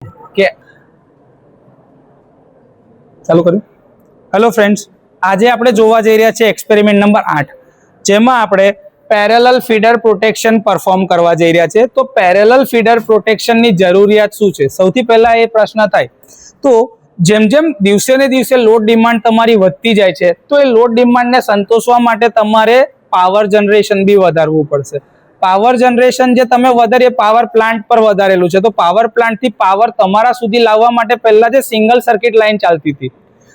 કે ચાલુ કર્યું. હેલો ફ્રેન્ડ્સ, આજે આપણે જોવા જઈ રહ્યા છીએ એક્સપેરિમેન્ટ નંબર 8, જેમાં આપણે પેરેલલ ફીડર પ્રોટેક્શન પરફોર્મ કરવા જઈ રહ્યા છે. તો પેરેલલ ફીડર પ્રોટેક્શનની જરૂરિયાત શું છે? સૌથી પહેલા એ પ્રશ્ન થાય. તો જેમ જેમ દિવસે ને દિવસે લોડ ડિમાન્ડ તમારી વધતી જાય છે, તો એ લોડ ડિમાન્ડને સંતોષવા માટે તમારે પાવર જનરેશન બી વધારવું પડશે. પાવર જનરેશન જે તમે વધારે પાવર પ્લાન્ટ પર વધારેલું છે, તો પાવર પ્લાન્ટથી પાવર તમારા સુધી લાવવા માટે પહેલા જે સિંગલ સર્કિટ લાઇન ચાલતી હતી,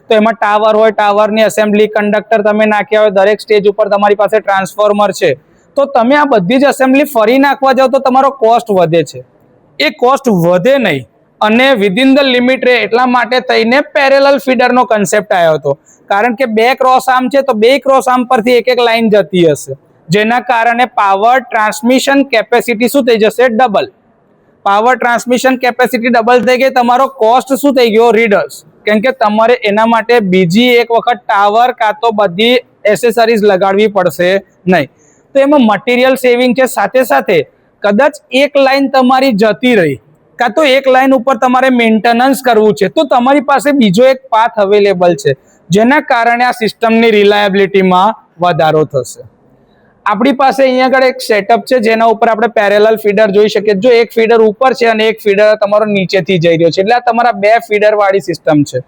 તો એમાં ટાવર હોય, ટાવરની એસેમ્બલી, કંડક્ટર તમે નાખ્યા હોય, દરેક સ્ટેજ ઉપર તમારી પાસે ટ્રાન્સફોર્મર છે, તો તમે આ બધી જ એસેમ્બલી ફરી નાખવા જાઓ તો તમારો કોસ્ટ વધે છે. એ કોસ્ટ વધે નહીં અને વિધિન ધ લિમિટ રહે, એટલા માટે થઈને પેરેલલ ફીડરનો કન્સેપ્ટ આવ્યો હતો. કારણ કે બે ક્રોસ આર્મ છે, તો બે ક્રોસ આર્મ પરથી એક એક લાઇન જતી હશે, જેના કારણે પાવર ટ્રાન્સમિશન કેપેસિટી શું થઈ જશે? Double. Power transmission capacity double થઈ ગઈ, તમારો કોસ્ટ શું થઈ ગયો? રિડ્યુસ. કેમ કે તમારે એના માટે બીજી એક વખત ટાવર કાં તો બધી એસેસરીઝ લગાડવી પડશે નહીં. તો એમાં મટીરિયલ સેવિંગ છે, સાથે સાથે કદાચ એક લાઇન તમારી જતી રહી, કાં તો એક લાઇન ઉપર તમારે મેન્ટેનન્સ કરવું છે, તો તમારી પાસે બીજો એક પાથ અવેલેબલ છે, જેના કારણે આ સિસ્ટમની રિલાયબિલિટીમાં વધારો થશે. આપણી પાસે અહીંયા આગળ એક સેટઅપ છે, જેના ઉપર આપણે પેરેલલ ફીડર જોઈ શકીએ. જો એક ફીડર ઉપર છે અને એક ફીડર તમારો નીચેથી જઈ રહ્યો છે, એટલે આ તમારા બે ફીડર વાળી સિસ્ટમ છે.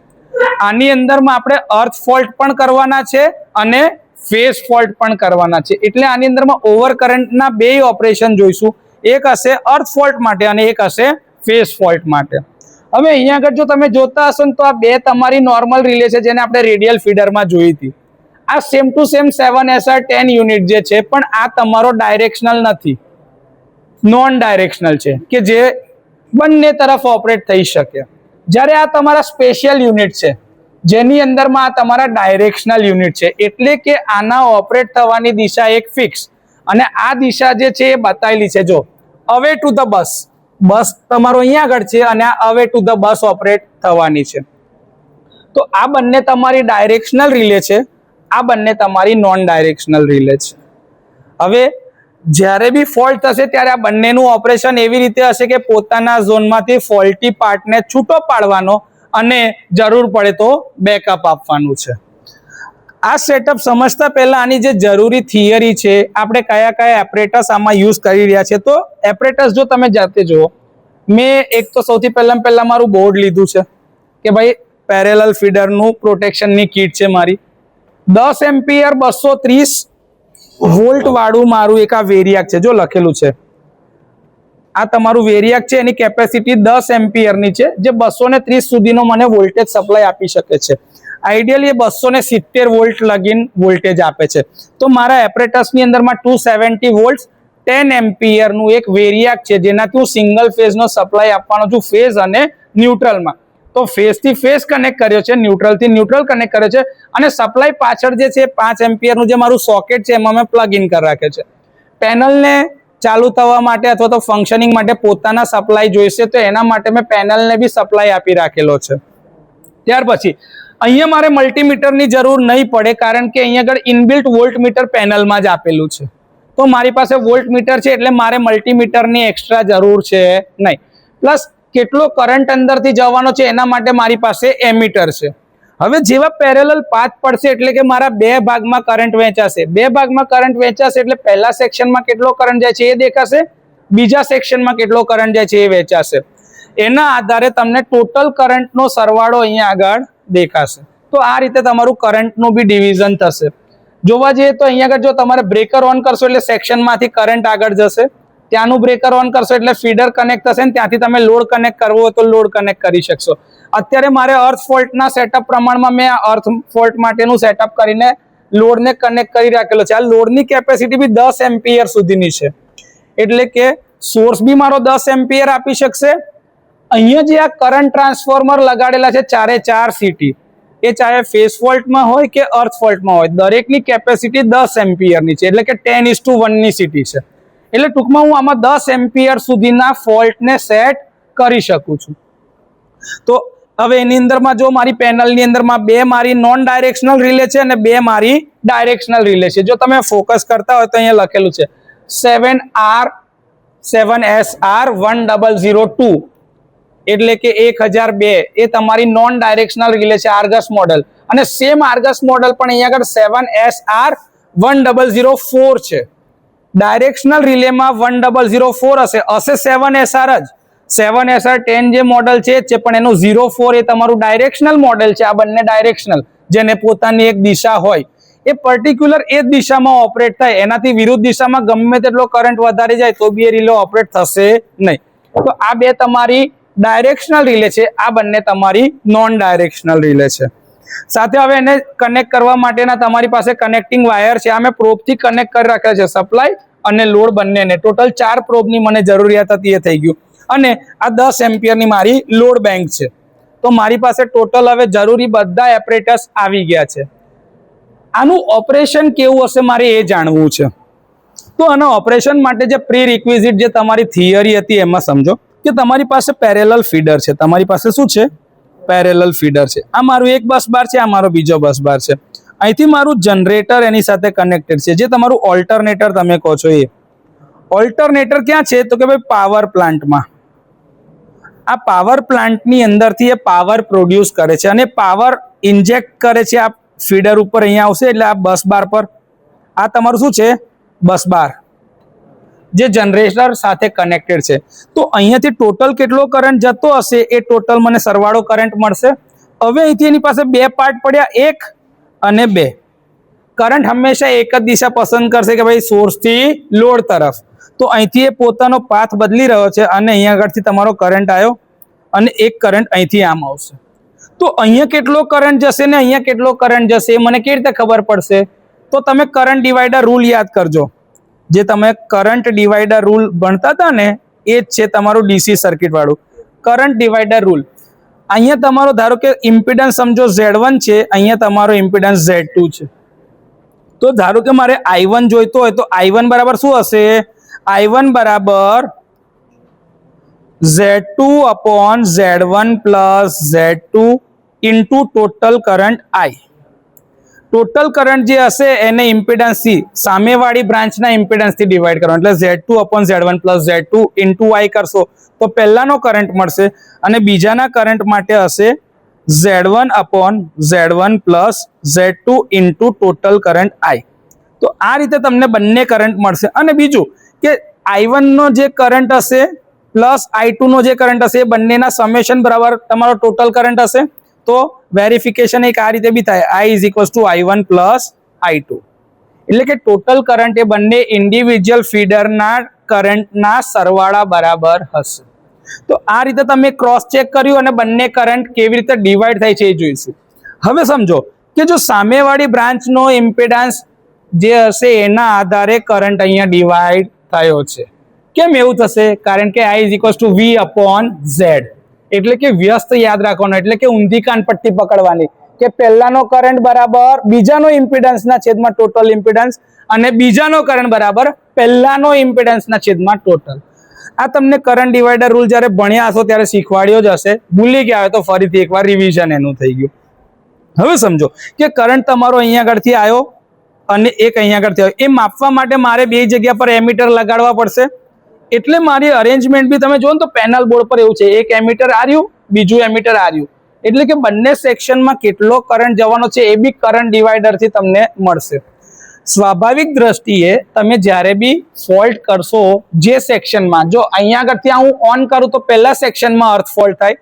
આની અંદરમાં આપણે અર્થ ફોલ્ટ પણ કરવાના છે અને ફેઝ ફોલ્ટ પણ કરવાના છે. એટલે આની અંદરમાં ઓવર કરંટના બે ઓપરેશન જોઈશું. એક હશે અર્થ ફોલ્ટ માટે અને એક હશે ફેઝ ફોલ્ટ માટે. હવે અહીંયા આગળ જો તમે જોતા હશો ને, તો આ બે તમારી નોર્મલ રિલે છે, જેને આપણે રેડિયલ ફીડરમાં જોઈ હતી. આ same to same 7SR10 unit જે છે, પણ આ તમારો ડાયરેક્શનલ નથી, નોન ડાયરેક્શનલ છે, કે જે બંને તરફ ઓપરેટ થઈ શકે. જ્યારે આ તમારા સ્પેશિયલ યુનિટ છે, જેની અંદરમાં આ તમારા ડાયરેક્શનલ યુનિટ છે, એટલે કે આના ઓપરેટ થવાની દિશા એક ફિક્સ, અને આ દિશા જે છે એ બતાવેલી છે. જો અવે ટુ ધ બસ, બસ તમારો અહીંયા આગળ છે અને આ અવે ટુ ધ બસ ઓપરેટ થવાની છે. તો આ બંને તમારી ડાયરેક્શનલ રિલે છે, આ બંને તમારી નોન ડાયરેક્શનલ રિલે છે. હવે જ્યારે બી ફોલ્ટ થશે ત્યારે આ બંનેનું ઓપરેશન એવી રીતે હશે કે પોતાના ઝોનમાંથી ફોલ્ટી પાર્ટને છૂટો પાડવાનો અને જરૂર પડે તો બેકઅપ આપવાનું છે. આ સેટઅપ સમજતા પહેલા આની જે જરૂરી થિયરી છે, આપણે કયા કયા એપરેટસ આમાં યુઝ કરી રહ્યા છે, તો એપરેટસ જો તમે જાતે જુઓ, મેં એક તો સૌથી પહેલા મારું બોર્ડ લીધું છે કે ભાઈ પેરેલલ ફીડરનું પ્રોટેક્શનની કીટ છે મારી. 10 એમ્પિયર 230 વોલ્ટ વાળું મારું એક આ વેરિયાક છે, જો લખેલું છે, આ તમારું વેરિયાક છે, એની કેપેસિટી 10 એમ્પિયરની છે, જે 230 સુધીનો મને વોલ્ટેજ સપ્લાય આપી શકે છે. આઈડિયલી એ 270 વોલ્ટ લગીન વોલ્ટેજ આપે છે. તો મારા એપરેટસની અંદરમાં 270 વોલ્ટ 10 એમ્પિયરનું એક વેરિયાક છે, જેનાથી હું સિંગલ ફેઝનો સપ્લાય આપવાનો છું, ફેઝ અને ન્યુટ્રલમાં. તો ફેઝથી ફેઝ કનેક્ટ કર્યો છે, ન્યુટ્રલથી ન્યુટ્રલ કનેક્ટ કર્યો છે, અને સપ્લાય પાછળ જે છે 5 એમ્પિયરનું જે મારું સોકેટ છે, એમાં મેં પ્લગ ઇન કરી રાખે છે. પેનલને ચાલુ થવા માટે અથવા તો ફંક્શનિંગ માટે પોતાના સપ્લાય જોઈશે, તો એના માટે મેં પેનલને બી સપ્લાય આપી રાખેલો છે. ત્યાર પછી અહીંયા મારે મલ્ટીમીટરની જરૂર નહીં પડે, કારણ કે અહીંયા આગળ ઇનબિલ્ટ વોલ્ટ મીટર પેનલમાં જ આપેલું છે. તો મારી પાસે વોલ્ટ મીટર છે, એટલે મારે મલ્ટીમીટરની એક્સ્ટ્રા જરૂર છે નહીં. પ્લસ કેટલો કરંટ અંદરથી જવાનો છે એના માટે મારી પાસે એમીટર છે. હવે જેવા પેરેલલ પાથ પડશે, એટલે કે મારા બે ભાગમાં કરંટ વહેંચાશે. બે ભાગમાં કરંટ વહેંચાશે એટલે પહેલા સેક્શનમાં કેટલો કરંટ જાય છે એ દેખાશે, બીજા સેક્શનમાં કેટલો કરંટ જાય છે એ વહેંચાશે. એના આધારે તમને ટોટલ કરંટનો સરવાળો અહીંયા આગળ દેખાશે. તો આ રીતે તમારું કરંટનું બી ડિવિઝન થશે. જોવા જઈએ તો અહીંયા આગળ જો તમારે બ્રેકર ઓન કરશો એટલે સેક્શનમાંથી કરંટ આગળ જશે, ત્યાંનું બ્રેકર ઓન કરશો એટલે ફીડર કનેક્ટ થશે, ને ત્યાંથી તમે લોડ કનેક્ટ કરવો હોય તો લોડ કનેક્ટ કરી શકશો. અત્યારે મારે અર્થ ફોલ્ટના સેટઅપ પ્રમાણમાં મેં અર્થ ફોલ્ટ માટેનું સેટઅપ કરીને લોડને કનેક્ટ કરી રાખેલો છે. આ લોડની કેપેસિટી બી 10 એમ્પિયર સુધીની છે, એટલે કે સોર્સ બી મારો 10 એમ્પિયર આપી શકશે. અહીંયા જે આ કરંટ ટ્રાન્સફોર્મર લગાડેલા છે 4 CT, એ ચાહે ફેઝ ફોલ્ટમાં હોય કે અર્થ ફોલ્ટમાં હોય, દરેકની કેપેસિટી 10 એમ્પિયરની છે, એટલે કે 10:1 ની CT છે. એટલે ટૂંકમાં હું આમાં 10 એમ્પિયર સુધીના ફોલ્ટને સેટ કરી શકું છું. તો હવે એની અંદરમાં જો મારી પેનલની અંદરમાં બે મારી નોન ડાયરેક્શનલ રિલે છે અને બે મારી ડાયરેક્શનલ રિલે છે. જો તમે ફોકસ કરતા હોય તો અહીંયા લખેલું છે 7SR 1002 એટલે કે 1002 એ તમારી નોન ડાયરેક્શનલ રિલે છે આર્ગસ મોડલ. અને સેમ આર્ગસ મોડલ પણ અહીંયા આગળ 7SR1004 છે. ડાયરેક્શનલ રિલેમાં 1004 હશે 7SR જ. 7SR10 જે મોડલ છે પણ એનું 04 એ તમારું ડાયરેક્શનલ મોડલ છે. આ બંને ડાયરેક્શનલ, જેને પોતાની એક દિશા હોય, એ પર્ટિક્યુલર એ જ દિશામાં ઓપરેટ થાય. એનાથી વિરુદ્ધ દિશામાં ગમે તેટલો કરંટ વધારે જાય તો બી એ રિલે ઓપરેટ થશે નહીં. તો આ બે તમારી ડાયરેક્શનલ રિલે છે, આ બંને તમારી નોન ડાયરેક્શનલ રિલે છે. સાથે હવે એને કનેક્ટ કરવા માટેના તમારી પાસે કનેક્ટિંગ વાયર છે. આ મેં પ્રોબથી કનેક્ટ કરી રાખ્યા છે, સપ્લાય અને લોડ બંનેને. ટોટલ 4 પ્રોબની મને જરૂરિયાત હતી, એ થઈ ગયું. અને આ 10 એમ્પિયરની મારી લોડ બેંક છે. તો મારી પાસે ટોટલ હવે જરૂરી બધા એપરેટસ આવી ગયા છે. આનું ઓપરેશન કેવું હશે મારે એ જાણવું છે. તો આના ઓપરેશન માટે જે પ્રી રિક્વિઝિટ જે તમારી થિયરી હતી એમાં સમજો કે તમારી પાસે પેરેલલ ફીડર છે. તમારી પાસે શું છે? પેરેલલ ફીડર છે. આ મારું એક બસ બાર છે, આ મારો બીજો બસ બાર છે. અહીંથી મારું જનરેટર એની સાથે કનેક્ટેડ છે, જે તમારું ઓલ્ટરનેટર તમે કહો છો. એ ઓલ્ટરનેટર ક્યાં છે? તો કે ભાઈ પાવર પ્લાન્ટમાં. આ પાવર પ્લાન્ટની અંદરથી એ પાવર પ્રોડ્યુસ કરે છે અને પાવર ઇન્જેક્ટ કરે છે આ ફીડર ઉપર. અહીંયા આવશે એટલે આ બસ બાર પર. આ તમારું શું છે? બસ બાર, જે જનરેટર સાથે કનેક્ટેડ છે. તો અહીંયાથી ટોટલ કેટલો કરંટ જતો હશે એ ટોટલ મને સરવાળો કરંટ મળશે. હવે અહીંથી એની પાસે બે પાર્ટ પડ્યા, 1 અને 2. કરંટ હંમેશા એક જ દિશા પસંદ કરશે કે ભાઈ સોર્સથી લોડ તરફ. તો અહીંથી એ પોતાનો પાથ બદલી રહ્યો છે અને અહીંયા આગળથી તમારો કરંટ આવ્યો અને એક કરંટ અહીંથી આમ આવશે. તો અહીંયા કેટલો કરંટ જશે ને અહીંયા કેટલો કરંટ જશે એ મને કેવી રીતે ખબર પડશે? તો તમે કરંટ ડિવાઈડર રૂલ યાદ કરજો. જે તમે કરંટ ડિવાઈડર રૂલ ભણતા હતા ને, એ જ છે તમારું ડીસી સર્કિટ વાળું કરંટ ડિવાઈડર રૂલ. અહીંયા તમારો ધારો કે ઇમ્પિડન્સ સમજો Z1 છે, અહીંયા તમારો ઇમ્પિડન્સ Z2 છે. તો ધારો કે મારે I1 જોઈતો હોય તો I1 બરાબર શું હશે? I1 બરાબર Z2 upon Z1 plus Z2 into total current I. Total current જે હશે એને ઇમ્પિડન્સથી, સામેવાળી બ્રાન્ચના ઇમ્પિડન્સથી ડિવાઈડ કરવાનો, એટલે Z2 upon Z1 plus Z2 into I કરશો તો પહેલાનો કરંટ મળશે અને બીજાના કરંટ માટે હશે Z1 upon Z1 plus Z2 into total current I. તો આ રીતે તમને બંને કરંટ મળશે. અને બીજું કે I1 નો જે કરંટ હશે પ્લસ I2 નો જે કરંટ હશે એ બંનેના સમેશન બરાબર તમારો ટોટલ કરંટ હશે. તો વેરિફિકેશન એક આ રીતે બી થાય, I is equals to I1 plus I2. એટલે કે ટોટલ કરંટ એ બંને ઇન્ડિવિજ્યુઅલ ફીડરના કરંટના સરવાળા બરાબર હશે. તો આ રીતે તમે ક્રોસ ચેક કર્યું અને બંને કરંટ કેવી રીતે ડિવાઈડ થાય છે એ જોઈશું. હવે સમજો કે જો સામેવાળી બ્રાન્ચનો ઇમ્પિડન્સ જે હશે એના આધારે કરંટ અહીંયા ડિવાઈડ થયો છે. કેમ એવું થશે? કારણ કે I is equals to V upon Z. એટલે કે વ્યસ્ત યાદ રાખવાનો, એટલે કે ઊંધી કાનપટ્ટી પકડવાની કે પહેલાનો કરંટ બરાબર બીજાનો ઇમ્પિડન્સના છેદમાં ટોટલ ઇમ્પિડન્સ અને બીજાનો કરંટ બરાબર પહેલાનો ઇમ્પિડન્સના છેદમાં ટોટલ. આ તમને કરંટ ડિવાઈડર રૂલ જ્યારે ભણ્યા હશો ત્યારે શીખવાડ્યો જ હશે. ભૂલી ગયા હોય તો ફરીથી એકવાર રિવિઝન એનું થઈ ગયું. હવે સમજો કે કરંટ તમારો અહીંયા આગળથી આવ્યો અને એક અહીંયા આગળથી આવ્યો. એ માપવા માટે મારે બે જગ્યા પર એમીટર લગાડવા પડશે. એટલે મારી અરેન્જમેન્ટ બી તમે જો ને તો પેનલ બોર્ડ પર એવું છે, એક એમીટર આ રહ્યું, બીજું એમીટર આ રહ્યું. એટલે કે બંને સેક્શનમાં કેટલો કરંટ જવાનો છે એ બી કરંટ ડિવાઈડરથી તમને મળશે. સ્વાભાવિક દ્રષ્ટિએ તમે જ્યારે બી ફોલ્ટ કરશો જે સેક્શનમાં, જો અહીંયા આગળથી હું ઓન કરું તો પહેલા સેક્શનમાં અર્થ ફોલ્ટ થાય,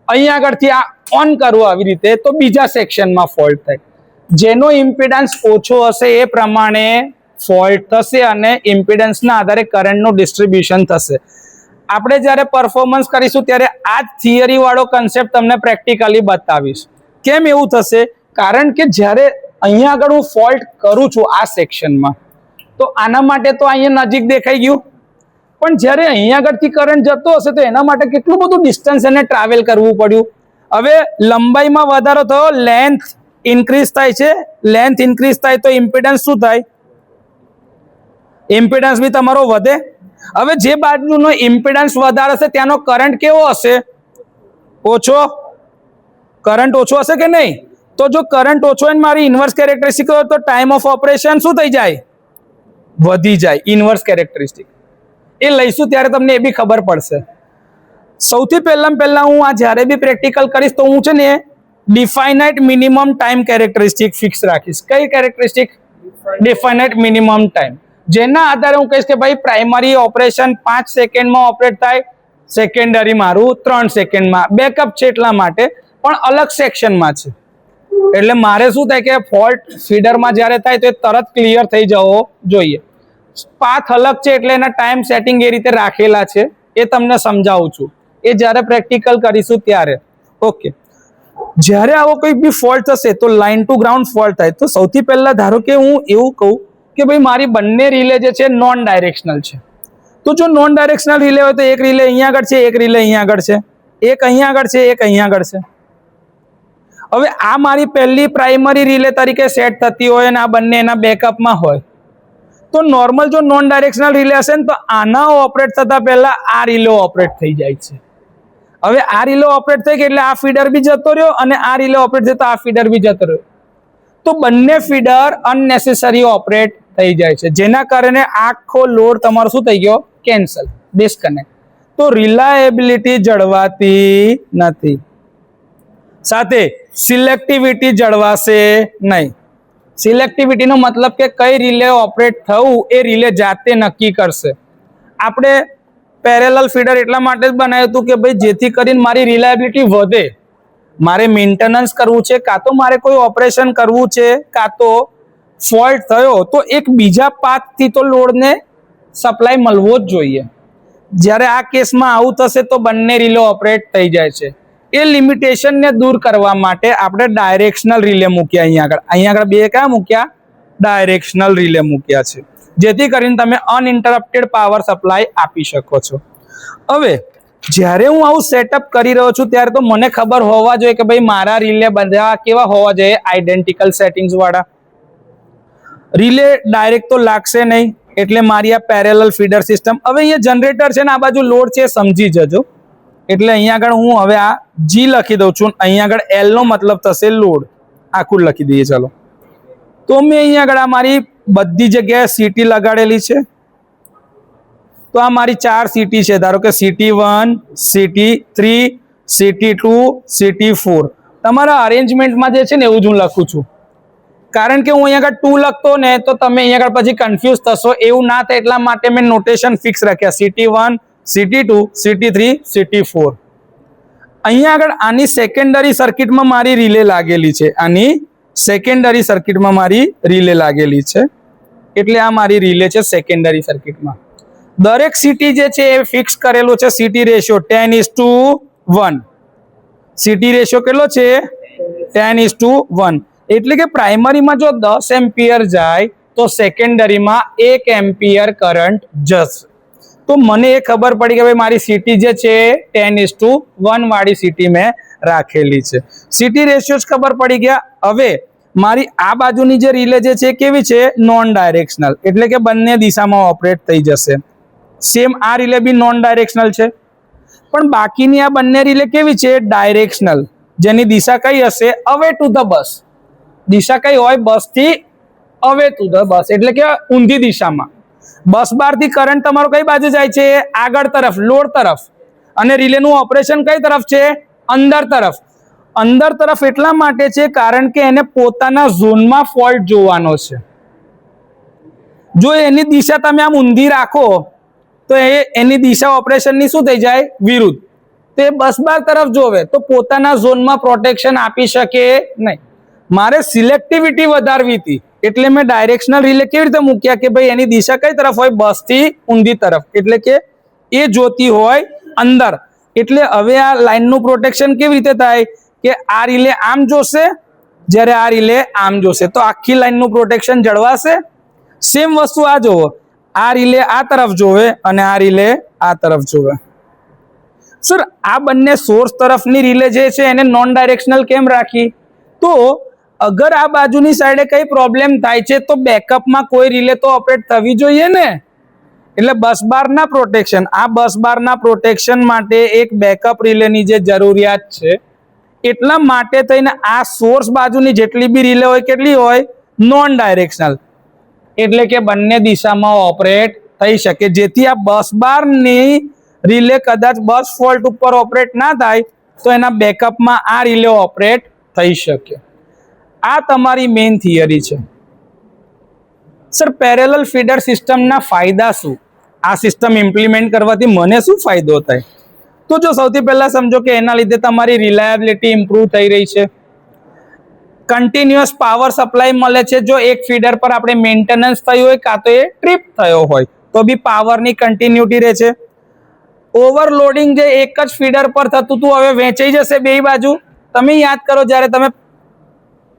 અહીંયા આગળથી આ ઓન કરું આવી રીતે તો બીજા સેક્શનમાં ફોલ્ટ થાય. જેનો ઇમ્પિડન્સ ઓછો હશે એ પ્રમાણે ફોલ્ટ થશે અને ઇમ્પિડન્સના આધારે કરંટનું ડિસ્ટ્રીબ્યુશન થશે. આપણે જ્યારે પરફોર્મન્સ કરીશું ત્યારે આ જ થિયરી વાળો કન્સેપ્ટ તમને પ્રેક્ટિકલી બતાવીશ. કેમ એવું થશે? કારણ કે જ્યારે અહીંયા આગળ હું ફોલ્ટ કરું છું આ સેક્શનમાં તો આના માટે તો અહીંયા નજીક દેખાઈ ગયું, પણ જ્યારે અહીંયા આગળથી કરંટ જતો હશે તો એના માટે કેટલું બધું ડિસ્ટન્સ એને ટ્રાવેલ કરવું પડ્યું. હવે લંબાઈમાં વધારો થયો, લેન્થ ઇન્ક્રીઝ થાય છે. લેન્થ ઇન્ક્રીઝ થાય તો ઇમ્પિડન્સ શું થાય? ઇમ્પિડન્સ બી તમારો વધે. હવે જે બાજુનો ઇમ્પિડન્સ વધારે હશે ત્યાંનો કરંટ કેવો હશે? ઓછો. કરંટ ઓછો હશે કે નહીં? તો જો કરંટ ઓછો હોય મારી ઇન્વર્સ કેરેક્ટરિસ્ટિક હોય તો ટાઈમ ઓફ ઓપરેશન શું થઈ જાય? વધી જાય. ઇન્વર્સ કેરેક્ટરિસ્ટિક એ લઈશું ત્યારે તમને એ બી ખબર પડશે. સૌથી પહેલા હું આ જ્યારે બી પ્રેક્ટિકલ કરીશ તો હું છે ને ડિફાઇનાઇટ મિનિમમ ટાઈમ કેરેક્ટરિસ્ટિક ફિક્સ રાખીશ. કઈ કેરેક્ટરિસ્ટિક? ડિફાઇનાઇટ મિનિમમ ટાઈમ, જેના આધારે હું કહીશ કે ભાઈ પ્રાઇમરી ઓપરેશન 5 સેકન્ડમાં ઓપરેટ થાય, સેકન્ડરી મારું 3 સેકન્ડમાં. બેકઅપ છે એટલા માટે, પણ અલગ સેક્શનમાં છે. એટલે મારે શું થાય કે ફોલ્ટ ફીડરમાં જ્યારે થાય તો એ તરત ક્લિયર થઈ જવો જોઈએ. પાથ અલગ છે એટલે એના ટાઈમ સેટિંગ એ રીતે રાખેલા છે, એ તમને સમજાવું છું એ જ્યારે પ્રેક્ટિકલ કરીશું ત્યારે. ઓકે, જ્યારે આવો કોઈ બી ફોલ્ટ થશે તો લાઇન ટુ ગ્રાઉન્ડ ફોલ્ટ થાય તો સૌથી પહેલા ધારો કે હું એવું કહું કે ભાઈ મારી બંને રિલે જે છે નોન ડાયરેક્શનલ છે. તો જો નોન ડાયરેક્શનલ રિલે હોય તો એક રિલે અહીંયા આગળ છે, એક રિલે અહીંયા આગળ છે, એક અહીંયા આગળ છે, એક અહીંયા આગળ છે. હવે આ મારી પહેલી પ્રાઇમરી રિલે તરીકે સેટ થતી હોય અને આ બંને એના બેકઅપમાં હોય તો નોર્મલ જો નોન ડાયરેક્શનલ રિલે હશે ને તો આના ઓપરેટ થતા પહેલા આ રિલે ઓપરેટ થઈ જાય છે. હવે આ રિલે ઓપરેટ થઈ ગઈ એટલે આ ફીડર બી જતો રહ્યો અને આ રિલે ઓપરેટ થઈ તો આ ફીડર બી જતો રહ્યો. તો બંને ફીડર અનનેસેસરી ઓપરેટ થઈ જાય છે, જેના કારણે આખો લોડ તમારો શું થઈ ગયો? Cancel, disconnect. તો રિલાયેબિલિટી જળવાતી નથી, સાથે સિલેક્ટિવિટી જળવાશે નહીં. સિલેક્ટિવિટીનો મતલબ કે કઈ રિલે ઓપરેટ થવું એ રિલે જાતે નક્કી કરશે. આપણે પેરેલલ ફીડર એટલા માટે જ બનાવ્યું હતું કે ભાઈ જેથી કરીને મારી રિલાયબિલિટી વધે. મારે મેન્ટેનન્સ કરવું છે, કાં તો મારે કોઈ ઓપરેશન કરવું છે, કાં તો ફોલ્ટ થયો તો એક બીજા પાથથી તો લોડને સપ્લાય મળવો જ જોઈએ. જ્યારે આ કેસમાં આવું થશે તો બંને રિલે ઓપરેટ થઈ જાય છે. એ લિમિટેશનને દૂર કરવા માટે આપણે ડાયરેક્શનલ રિલે મૂક્યા. અહીંયા આગળ બે ક્યાં મૂક્યા? ડાયરેક્શનલ રિલે મૂક્યા છે, જેથી કરીને તમે અનઇન્ટરપ્ટેડ પાવર સપ્લાય આપી શકો છો. હવે જ્યારે હું આવું સેટઅપ કરી રહ્યો છું ત્યારે તો મને ખબર હોવા જોઈએ કે ભાઈ મારા રિલે બધા કેવા હોવા જોઈએ? આઈડેન્ટિકલ સેટિંગ્સ વાળા. રિલે ડાયરેક્ટ તો લાગશે નહીં, એટલે મારી આ પેરેલલ ફીડર સિસ્ટમ. હવે અહીંયા જનરેટર છે ને આ બાજુ લોડ છે, સમજી જજો. એટલે અહીંયા આગળ હું હવે આ જી લખી દઉં છું, અહીંયા આગળ એલ નો મતલબ થશે લોડ. આખું લખી દઈએ ચાલો. તો મેં અહીંયા આગળ આ મારી બધી જગ્યાએ સીટી લગાડેલી છે. તો આ મારી 4 સીટી છે. ધારો કે CT1, CT3, CT2, CT4. તમારા અરેન્જમેન્ટમાં જે છે ને એવું જ હું લખું છું, કારણ કે હું અહીંયા આગળ 2 લખતો ને તો તમે અહીંયા આગળ પછી કન્ફ્યુઝ થશો. એવું ના થાય એટલા માટે મેં નોટેશન ફિક્સ રાખ્યા. CT1, CT2, CT3, CT4. અહીંયા આગળ આની સેકન્ડરી સર્કિટમાં મારી રિલે લાગેલી છે. આની સેકન્ડરી સર્કિટમાં મારી રિલે લાગેલી છે, એટલે આ મારી રિલે છે સેકન્ડરી સર્કિટમાં. દરેક સીટી જે છે એ ફિક્સ કરેલો છે સીટી રેશિયો 10:1. સીટી રેશિયો કેટલો છે? 10:1. એટલે કે પ્રાઇમરીમાં જો 10 એમ્પિયર જાય તો સેકન્ડરીમાં 1 એમ્પિયર કરંટ જશે. તો મને એ ખબર પડી કે ભાઈ મારી સીટી જે છે 10:1 વાળી સીટી મેં રાખેલી છે. સીટી રેશિયો જ ખબર પડી ગયા. હવે મારી આ બાજુની જે રિલે જે છે કેવી છે? નોન ડાયરેક્શનલ, એટલે કે બંને દિશામાં ઓપરેટ થઈ જશે. સેમ આ રિલે બી નોન ડાયરેક્શનલ છે, પણ બાકીની આ બંને રિલે કેવી છે? ડાયરેક્શનલ, જેની દિશા કઈ હશે? અવે ટુ ધ બસ. દિશા કઈ હોય? બસ થી અવે ટુ ધ બસ, એટલે કે ઊંધી દિશામાં. બસ બાર થી કરંટ તમારો કઈ બાજુ જાય છે? આગળ તરફ, લોડ તરફ. અને રિલેનું ઓપરેશન કઈ તરફ છે? અંદર તરફ. અંદર તરફ એટલા માટે છે કારણ કે એને પોતાના ઝોનમાં ફોલ્ટ જોવાનો છે. જો એની દિશા તમે આમ ઊંધી રાખો તો એની દિશા ઓપરેશનની શું થઈ જાય? વિરુદ્ધ. તે બસ બાર તરફ જોવે તો પોતાના ઝોનમાં પ્રોટેક્શન આપી શકે નહીં. મારે સિલેક્ટિવિટી વધારવી હતી એટલે મેં ડાયરેક્શનલ રિલે કેવી રીતે મૂક્યા કે ભાઈ એની દિશા કઈ તરફ હોય? બસ થી ઊંધી તરફ, એટલે કે એ જોતી હોય અંદર. એટલે હવે આ લાઈનનું પ્રોટેક્શન કેવી રીતે થાય કે આ રિલે આમ જોશે, જ્યારે આ રિલે આમ જોશે, તો આખી લાઈનનું પ્રોટેક્શન જળવાશે. સેમ વસ્તુ આ જોવો, આ રિલે આ તરફ જોવે અને આ રિલે આ તરફ જોવે. સર આ બંને સોર્સ તરફની રિલે જે છે એને નોન ડાયરેક્શનલ કેમ રાખી? તો અગર આ બાજુની સાઈડે કઈ પ્રોબ્લેમ થાય છે તો બેકઅપમાં કોઈ રિલે તો ઓપરેટ થવી જોઈએ ને. એટલે બસ બારના પ્રોટેક્શન, આ બસ બારના પ્રોટેક્શન માટે એક બેકઅપ રિલેની જે જરૂરિયાત છે, એટલા માટે થઈને આ સોર્સ બાજુની જેટલી બી રિલે હોય કેટલી હોય? નોન ડાયરેક્શનલ, એટલે કે બંને દિશામાં ઓપરેટ થઈ શકે, જેથી આ બસ બારની રિલે કદાચ બસ ફોલ્ટ ઉપર ઓપરેટ ના થાય તો એના બેકઅપમાં આ રિલે ઓપરેટ થઈ શકે. આ તમારી મેઇન થિયરી છે. સર પેરેલલ ફીડર સિસ્ટમના ફાયદા શું? આ સિસ્ટમ ઇમ્પ્લિમેન્ટ કરવાથી મને શું ફાયદો થાય? તો જો સૌથી પહેલા સમજો કે એના લીધે તમારી રિલાયબિલિટી ઇમ્પ્રૂવ થઈ રહી છે. કન્ટિન્યુઅસ પાવર સપ્લાય મળે છે. જો એક ફીડર પર આપણે મેન્ટેનન્સ થયું હોય કાં તો એ ટ્રીપ થયો હોય તો બી પાવરની કન્ટિન્યુટી રહે છે. ઓવરલોડિંગ જે એક જ ફીડર પર થતું હતું હવે વેચાઈ જશે બે બાજુ. તમે યાદ કરો જ્યારે તમે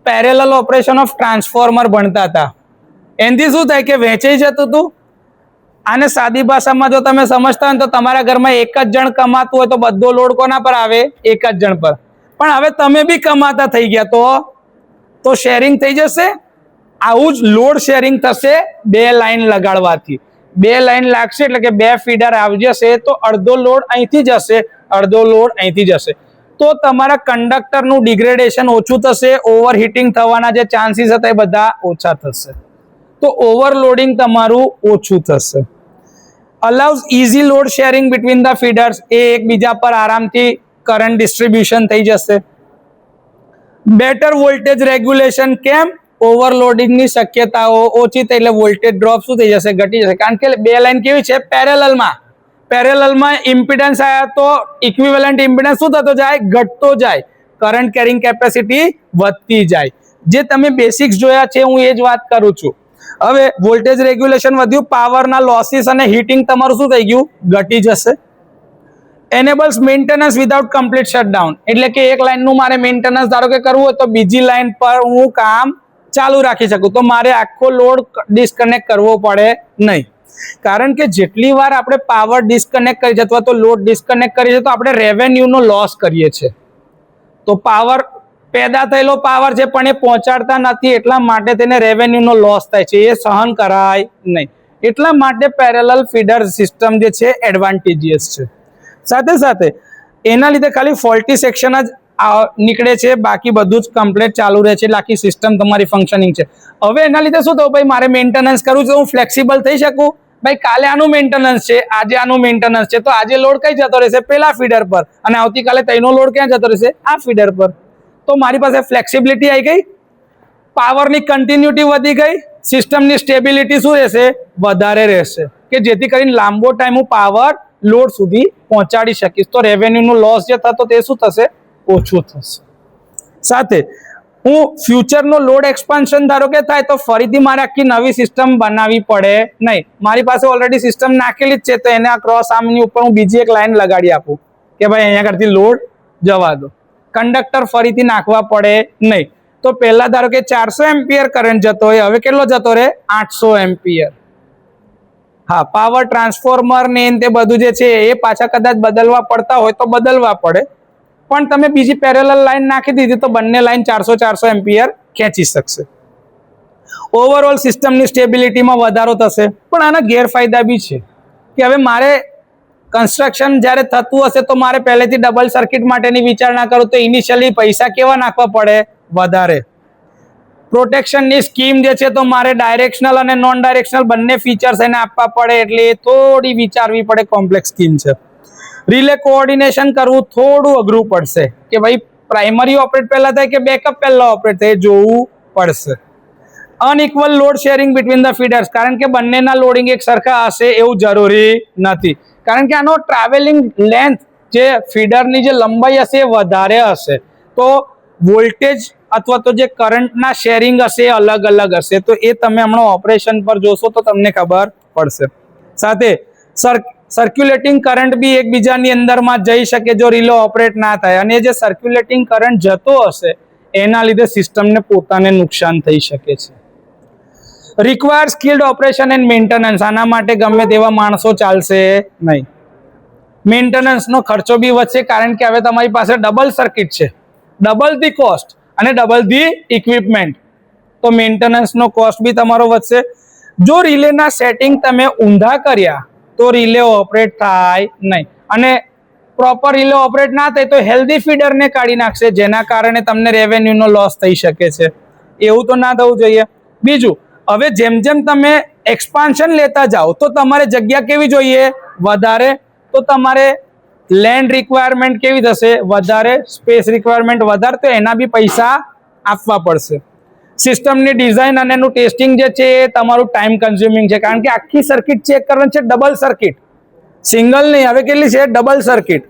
પેરેલલ ઓપરેશન ઓફ ટ્રાન્સફોર્મર ભણતા હતા, એનાથી શું થાય કે વેચાઈ જતું હતું. આને સાદી ભાષામાં જો તમે સમજતા હોય તો તમારા ઘરમાં એક જ જણ કમાતું હોય તો બધો લોડ કોના પર આવે? એક જ જણ પર. પણ હવે તમે બી કમાતા થઈ ગયા તો શેરિંગ થઈ જશે. આવું જ લોડ શેરિંગ થશે બે લાઈન લગાડવાથી. બે લાઈન લાગશે એટલે કે બે ફીડર આવી જશે તો અડધો લોડ અહીંથી જશે, અડધો લોડ અહીંથી જશે. તો તમારા કંડક્ટરનું ડિગ્રેડેશન ઓછું થશે, ઓવરહીટિંગ થવાના જે ચાન્સીસ હતા એ બધા ઓછા થશે. તો ઓવરલોડિંગ તમારું ઓછું થશે. Allows easy load sharing between the feeders. એ એકબીજા પર આરામથી કરંટ ડિસ્ટ્રીબ્યુશન થઈ જશે. Better voltage regulation. કેમ? ઓવરલોડિંગની શક્યતાઓ ઓછી થઈ એટલે વોલ્ટેજ ડ્રોપ શું થઈ જશે? ઘટી જશે. કારણ કે બે લાઈન કેવી છે? પેરેલલમાં ઇમ્પિડન્સ આવ્યા તો ઇક્વિવેલન્ટ ઇમ્પિડન્સ શું થતો જાય? ઘટતો જાય. કરંટ કેરિંગ કેપેસિટી વધતી જાય. જે તમે બેસિક્સ જોયા છે હું એ જ વાત કરું છું. હવે વોલ્ટેજ રેગ્યુલેશન વધ્યું, પાવરના લોસીસ અને હીટિંગ તમારું શું થઈ ગયું? ઘટી જશે. એનેબલ્સ મેન્ટેનન્સ વિધાઉટ કમ્પ્લીટ શટડાઉન. એટલે કે એક લાઈનનું મારે મેન્ટેનન્સ ધારો કે કરવું હોય તો બીજી લાઈન પર હું કામ ચાલુ રાખી શકું. તો મારે આખો લોડ ડિસ્કનેક્ટ કરવો પડે નહીં. કારણ કે જેટલી વાર આપણે પાવર ડિસ્કનેક્ટ કરી અથવા તો લોડ ડિસ્કનેક્ટ કરીએ તો આપણે રેવન્યુનો લોસ કરીએ છીએ. તો પાવર પેદા થયેલો પાવર છે પણ એ પહોંચાડતા નથી એટલા માટે તેને રેવન્યુનો લોસ થાય છે. એ સહન કરાય નહીં. એટલા માટે પેરેલલ ફીડર સિસ્ટમ જે છે એડવાન્ટેજિયસ છે. સાથે સાથે એના લીધે ખાલી ફોલ્ટી સેક્શન જ નીકળે છે, બાકી બધું જ કમ્પ્લીટ ચાલુ રહે છે. એટલે આખી સિસ્ટમ તમારી ફંક્શનિંગ છે. હવે એના લીધે શું થયું? ભાઈ મારે મેન્ટેનન્સ કરવું છે, હું ફ્લેક્સિબલ થઈ શકું. ભાઈ કાલે આનું મેન્ટેનન્સ છે, આજે આનું મેન્ટેનન્સ છે, તો આજે લોડ કઈ જતો રહેશે? પેલા ફીડર પર, અને આવતીકાલે તેનો લોડ ક્યાં જતો રહેશે? આ ફીડર પર. તો મારી પાસે ફ્લેક્સિબિલિટી આવી ગઈ, પાવરની કન્ટિન્યુટી વધી ગઈ, સિસ્ટમની સ્ટેબિલિટી શું રહેશે? વધારે રહેશે, કે જેથી કરીને લાંબો ટાઈમ હું પાવર લોડ સુધી પહોંચાડી શકીશ. તો રેવન્યુનો લોસ જે થતો તે શું થશે? ઓછું થશે. સાથે હું ફ્યુચરનો લોડ એક્સપાન્શન ધારો કે થાય તો ફરીથી મારે આખી નવી સિસ્ટમ બનાવવી પડે નહીં. મારી પાસે ઓલરેડી સિસ્ટમ નાખેલી જ છે તો એને ક્રોસ આર્મની ઉપર હું બીજી એક લાઈન લગાડી આપું કે ભાઈ અહીંયા કરતી લોડ જવા દો. કંડક્ટર ફરીથી નાખવા પડે નહીં. તો પહેલા ધારો કે 400 એમ્પિયર કરંટ જતો હોય, હવે કેટલો જતો રહે? 800 એમ્પિયર. હા, પાવર ટ્રાન્સફોર્મર ને તે બધું જે છે એ પાછા કદાચ બદલવા પડતા હોય તો બદલવા પડે, પણ તમે બીજી પેરેલલ લાઈન નાખી દીધી તો બંને લાઈન 400 એમ્પિયર ખેંચી શકશે. ઓવરઓલ સિસ્ટમની સ્ટેબિલિટીમાં વધારો થશે. પણ આના ગેરફાયદા બી છે કે હવે મારે કન્સ્ટ્રક્શન જ્યારે થતું હશે તો મારે પહેલેથી ડબલ સર્કિટ માટેની વિચારણા કરું તો ઇનિશિયલી પૈસા કેવા નાખવા પડે? વધારે. પ્રોટેક્શનની સ્કીમ જે છે તો મારે ડાયરેક્શનલ અને નોન ડાયરેક્શનલ બંને ફીચર્સ એને આપવા પડે, એટલે એ થોડી વિચારવી પડે, કોમ્પ્લેક્સ સ્કીમ છે. રિલે કોઓર્ડિનેશન કરવું થોડું અઘરું પડશે કે ભાઈ પ્રાઇમરી ઓપરેટ પહેલા થાય કે બેકઅપ પહેલા ઓપરેટ થાય જોવું પડશે. Unequal load sharing between the feeders. કારણ કે બંનેના લોડિંગ એક સરખા હશે એવું જરૂરી નથી. કારણ કે આનો ટ્રાવેલિંગ લેન્થ જે ફીડરની જે લંબાઈ હશે એ વધારે હશે, તો વોલ્ટેજ અથવા તો જે કરંટના શેરિંગ હશે એ અલગ અલગ હશે. તો એ તમે હમણાં ઓપરેશન પર જોશો તો તમને ખબર પડશે. સાથે સર્ક્યુલેટિંગ કરંટ બી એકબીજાની અંદરમાં જઈ શકે જો રિલે ઓપરેટ ના થાય, અને જે સર્ક્યુલેટિંગ કરંટ જતો હશે એના લીધે સિસ્ટમને પોતાને નુકસાન થઈ શકે છે. Require skilled operation and maintenance. આના માટે ગમે તેવા માણસો ચાલશે નહીં. મેન્ટેનન્સનો ખર્ચો બી વધશે કારણ કે હવે તમારી પાસે ડબલ સર્કિટ છે, ડબલ ધી કોસ્ટ અને ડબલ ધી ઇક્વિપમેન્ટ. તો મેન્ટેનન્સનો કોસ્ટ બી તમારો વધશે. જો રિલેના સેટિંગ તમે ઊંધા કર્યા તો રિલે ઓપરેટ થાય નહીં, અને પ્રોપર રિલે ઓપરેટ ના થાય તો હેલ્ધી ફીડરને કાઢી નાખશે, જેના કારણે તમને રેવન્યુનો લોસ થઈ શકે છે. એવું તો ના થવું જોઈએ. બીજું, હવે જેમ જેમ તમે એક્સપાન્શન લેતા જાઓ તો તમારે જગ્યા કેવી જોઈએ? વધારે. તો તમારે લેન્ડ રિક્વાયરમેન્ટ કેવી થશે, વધારે, સ્પેસ રિક્વાયરમેન્ટ વધારે, તો એના બી પૈસા આપવા પડશે. સિસ્ટમની ડિઝાઇન અને એનું ટેસ્ટિંગ જે છે એ તમારું ટાઈમ કન્ઝ્યુમિંગ છે, કારણ કે આખી સર્કિટ ચેક કરવાની છે, ડબલ સર્કિટ, સિંગલ નહીં. હવે કેટલી છે, ડબલ સર્કિટ.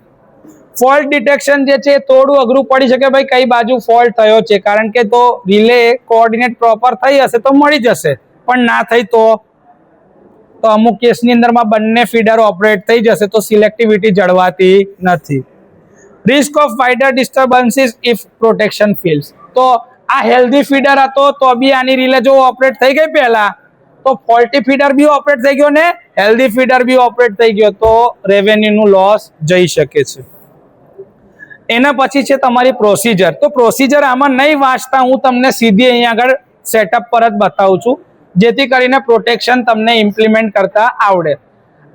ફોલ્ટ ડિટેક્શન જે છે થોડું અઘરું પડી શકે, ભાઈ કઈ બાજુ ફોલ્ટ થયો છે, કારણ કે તો રિલે કોઓર્ડિનેટ પ્રોપર થઈ હશે તો મળી જશે, પણ ના થઈ તો અમુક કેસની અંદરમાં બંને ફીડર ઓપરેટ થઈ જશે તો સિલેક્ટિવિટી જળવાતી નથી. Risk of wider disturbances if protection fails. તો આ હેલ્ધી ફીડર હતો તો બી આની રિલે જો ઓપરેટ થઈ ગઈ પહેલા, તો ફોલ્ટી ફીડર બી ઓપરેટ થઈ ગયો ને હેલ્ધી ફીડર બી ઓપરેટ થઈ ગયો, તો રેવન્યુનું લોસ જઈ શકે છે. એના પછી છે તમારી પ્રોસિજર. તો પ્રોસિજર આમાં નહીં વાંચતા, હું તમને સીધી અહીંયા આગળ સેટઅપ પર જ બતાવું છું, જેથી કરીને પ્રોટેક્શન તમને ઇમ્પ્લિમેન્ટ કરતા આવડે.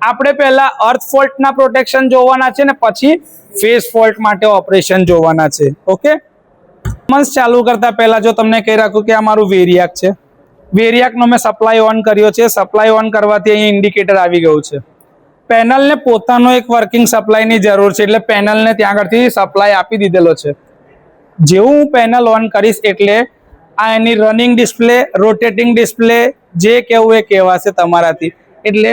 આપણે પહેલા અર્થ ફોલ્ટના પ્રોટેક્શન જોવાના છે ને પછી ફેઝ ફોલ્ટ માટે ઓપરેશન જોવાના છે. ઓકે, ચાલુ કરતા પહેલા જો તમને કહી રાખું કે આ મારું વેરિયાક છે, વેરિયાકનો મેં સપ્લાય ઓન કર્યો છે. સપ્લાય ઓન કરવાથી અહીં ઇન્ડિકેટર આવી ગયું છે. પેનલને પોતાનો એક વર્કિંગ સપ્લાયની જરૂર છે, એટલે પેનલને ત્યાં આગળથી સપ્લાય આપી દીધેલો છે. જેવું હું પેનલ ઓન કરીશ એટલે આ એની રનિંગ ડિસ્પ્લે, રોટેટિંગ ડિસ્પ્લે, જે કહેવું એ કહેવાશે તમારાથી. એટલે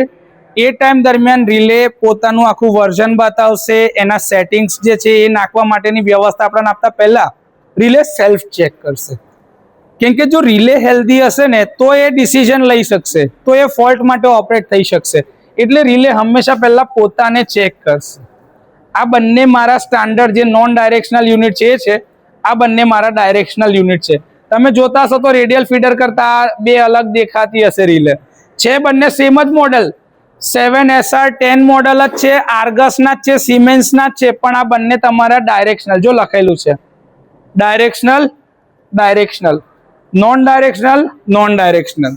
એ ટાઈમ દરમિયાન રિલે પોતાનું આખું વર્ઝન બતાવશે, એના સેટિંગ્સ જે છે એ નાખવા માટેની વ્યવસ્થા આપણને આપતા પહેલા રિલે સેલ્ફ ચેક કરશે. કેમ કે જો રિલે હેલ્ધી હશે ને તો એ ડિસિઝન લઈ શકશે, તો એ ફોલ્ટ માટે ઓપરેટ થઈ શકશે. એટલે રિલે હંમેશા પહેલા પોતાને ચેક કરશે. આ બંને મારા સ્ટાન્ડર્ડ જે નોન ડાયરેક્શનલ યુનિટ છે, આ બંને મારા ડાયરેક્શનલ યુનિટ છે. તમે જોતા હશો તો રેડિયલ ફીડર કરતા બે અલગ દેખાતી હશે રિલે. છે બંને સેમ જ મોડેલ, 7SR10 મોડેલ જ છે, આર્ગસના જ છે, સિમેન્સના જ છે, પણ આ બંને તમારા ડાયરેક્શનલ, જો લખેલું છે directional, directional, non directional, non directional.